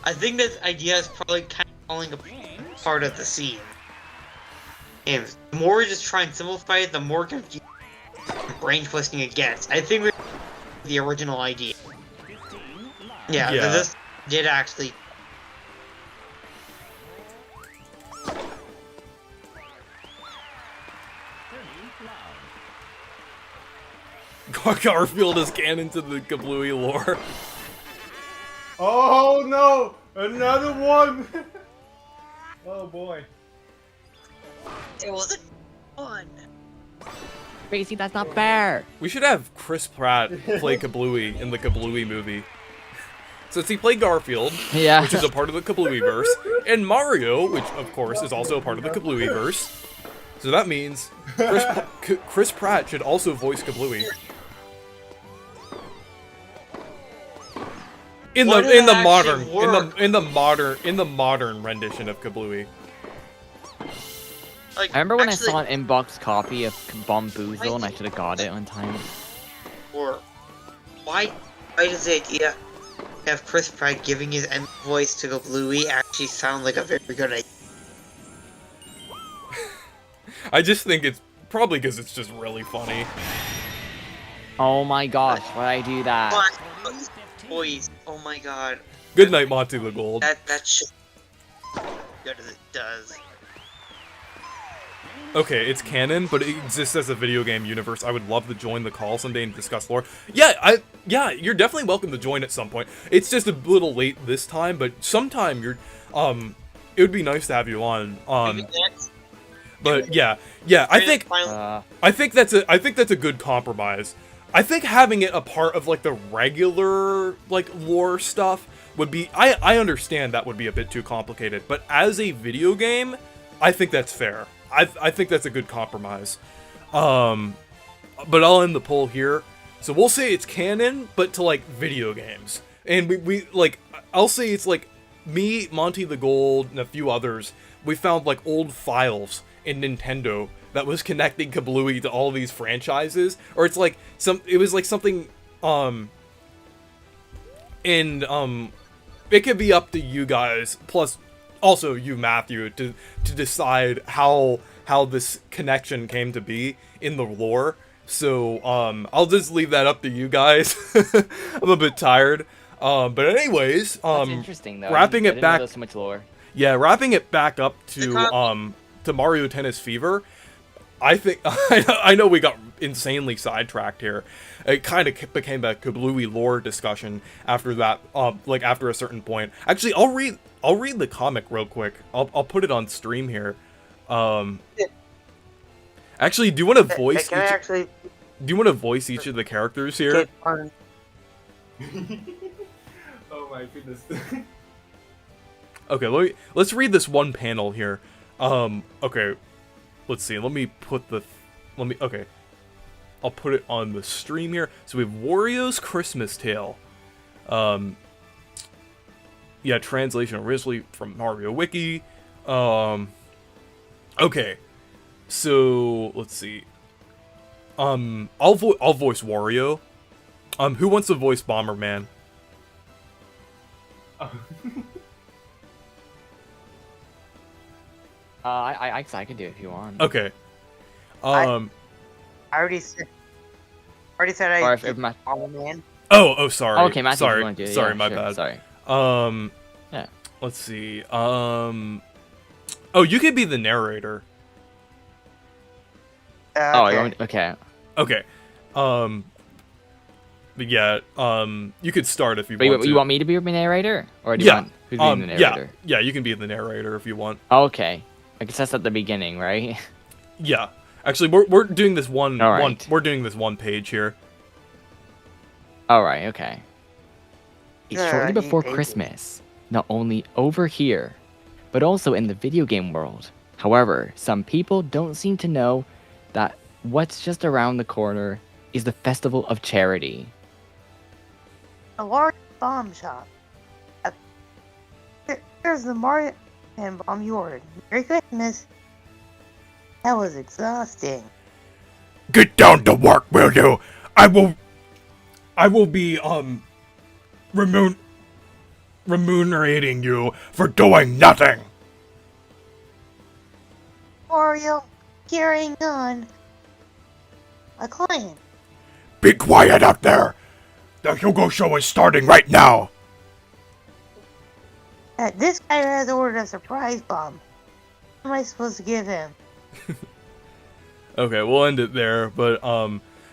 I think this idea is probably kind of falling apart of the scene. And the more we just try and simplify it, the more confusing and brain twisting it gets. I think we're the original idea. Yeah, Yeah. this did actually. Garfield is canon to the Kablooey lore. Oh no! Another one! Oh boy. It wasn't fun. Crazy, that's not fair. We should have Chris Pratt play Kablooey in the Kablooey movie. Since he played Garfield, Yeah. which is a part of the Kablooeyverse, and Mario, which of course is also a part of the Kablooeyverse. So that means Chris Pratt should also voice Kablooey. In What the did in the that modern actually work? in the modern rendition of Kablooey. Like, I remember when actually, I saw an inbox copy of Bomboozle and I should have got it on time. Or why does the idea of Chris Pratt giving his voice to Kablooey actually sound like a very good idea? I just think it's probably because it's just really funny. Oh my gosh, why'd I do that? But voice, oh my god, Good night, Monty the Gold. that shit good as it does. Okay, it's canon, but it exists as a video game universe. I would love to join the call someday and discuss lore. Yeah, you're definitely welcome to join at some point. It's just a little late this time, but sometime it would be nice to have you on. Maybe next. But yeah, I think Finally, I think that's a good compromise. I think having it a part of like the regular like lore stuff would be I understand that would be a bit too complicated, but as a video game, I think that's fair. I think that's a good compromise. But I'll end the poll here. So we'll say it's canon, but to like video games. And we like I'll say it's like me, Monty the Gold, and a few others. We found like old files in Nintendo that was connecting Kablooey to all these franchises, or it's like it was like something it could be up to you guys, plus also you, Matthew, to decide how this connection came to be in the lore. So I'll just leave that up to you guys. I'm a bit tired. But anyways, That's interesting though. wrapping I it didn't know back. there was so much lore. Yeah, wrapping it back up to Mario Tennis Fever. I think I know we got insanely sidetracked here. It kind of became a Kablooey lore discussion after that. Like after a certain point. Actually, I'll read the comic real quick. I'll put it on stream here. Actually, do you want to voice? Can I actually? Do you want to voice each of the characters here? Oh my goodness. Okay, let's read this one panel here. Okay, let's see. Okay, I'll put it on the stream here. So we have Wario's Christmas Tale. Yeah, translation originally from Mario Wiki. Okay, so let's see. I'll voice Wario. Who wants to voice Bomberman? I can do it if you want. Okay. I already said. Or I if did Ma- Bomberman. Oh, sorry. Okay, Matthew, if you sorry, want to do it. sorry, Yeah, my sure, bad. Sorry. Yeah. Let's see. Oh, you could be the narrator. Oh, Okay. you want okay. Okay. But yeah. You could start if you Wait, want to. you want me to be your narrator, or do you Yeah. want who's being the narrator? Yeah. You can be the narrator if you want. Okay. I guess that's at the beginning, right? Yeah. Actually, we're doing this one. All right. We're doing this one page here. All right. Okay. It's Yeah, shortly you before paid it. Christmas, not only over here, but also in the video game world. However, some people don't seem to know that what's just around the corner is the Festival of Charity. A large bomb shop. Here's the Mario and bomb yard. Merry Christmas. That was exhausting. Get down to work, will you? I will be remunerating you for doing nothing. Mario, carrying on. A client. Be quiet out there. The Hugo show is starting right now. This guy has ordered a surprise bomb. What am I supposed to give him? Okay, we'll end it there, but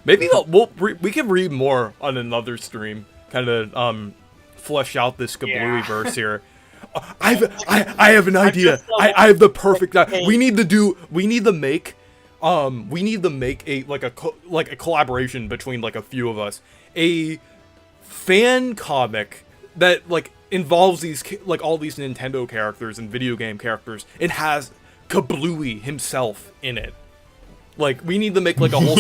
maybe we can read more on another stream, kind of flesh out this Kablooey verse here. I have an idea. I have the perfect. We need to make a collaboration between like a few of us, a fan comic that like involves all these Nintendo characters and video game characters. It has Kablooey himself in it. Like we need to make like a whole.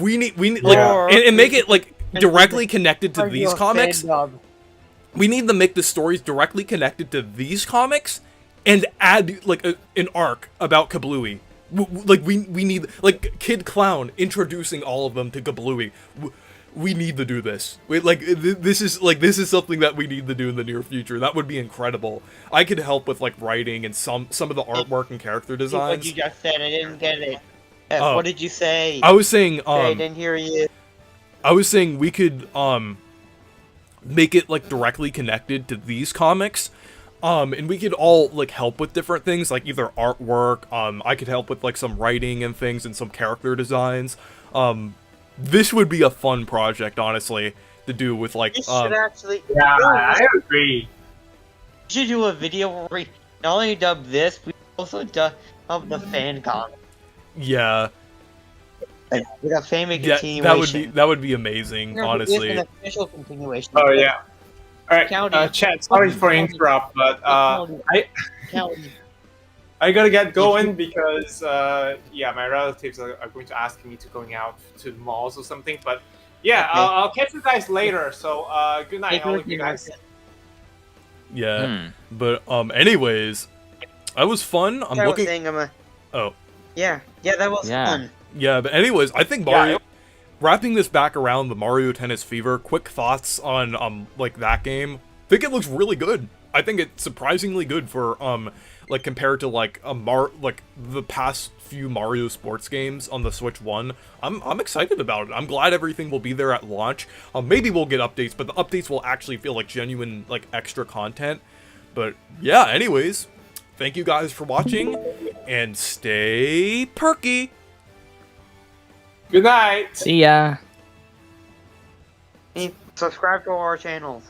we need like and make it like directly connected to these comics. We need to make the stories directly connected to these comics, and add like an arc about Kablooey. Like we need like Kid Clown introducing all of them to Kablooey. We need to do this. This is something that we need to do in the near future. That would be incredible. I could help with like writing and some of the artwork and character designs. What you just said, I didn't get it. Oh. What did you say? I was saying I didn't hear you. I was saying we could make it like directly connected to these comics. And we could all like help with different things, like either artwork. I could help with like some writing and things and some character designs. This would be a fun project, honestly, to do with like. You should actually. Yeah, I agree. You should do a video where we not only dub this, we also dub the fan comic. Yeah. With a famous Yeah, continuation. that would be amazing, There is honestly. an official continuation. Oh yeah. All right, County. Chad. Sorry for County. interrupt, but County. I gotta get going because yeah, my relatives are going to ask me to going out to the malls or something. But yeah, Okay. I'll catch you guys later. So good night, Take all care, of you guys. Yeah, but anyways, that was fun. I'm I was looking. saying, Oh, yeah, that was Yeah. fun. yeah, but anyways, I think Yeah, Mario. Wrapping this back around the Mario Tennis Fever, quick thoughts on like that game. I think it looks really good. I think it's surprisingly good for like compared to like like the past few Mario sports games on the Switch 1. I'm excited about it. I'm glad everything will be there at launch. Maybe we'll get updates, but the updates will actually feel like genuine like extra content. But yeah, anyways, thank you guys for watching and stay perky. Good night. See ya. Subscribe to our channels.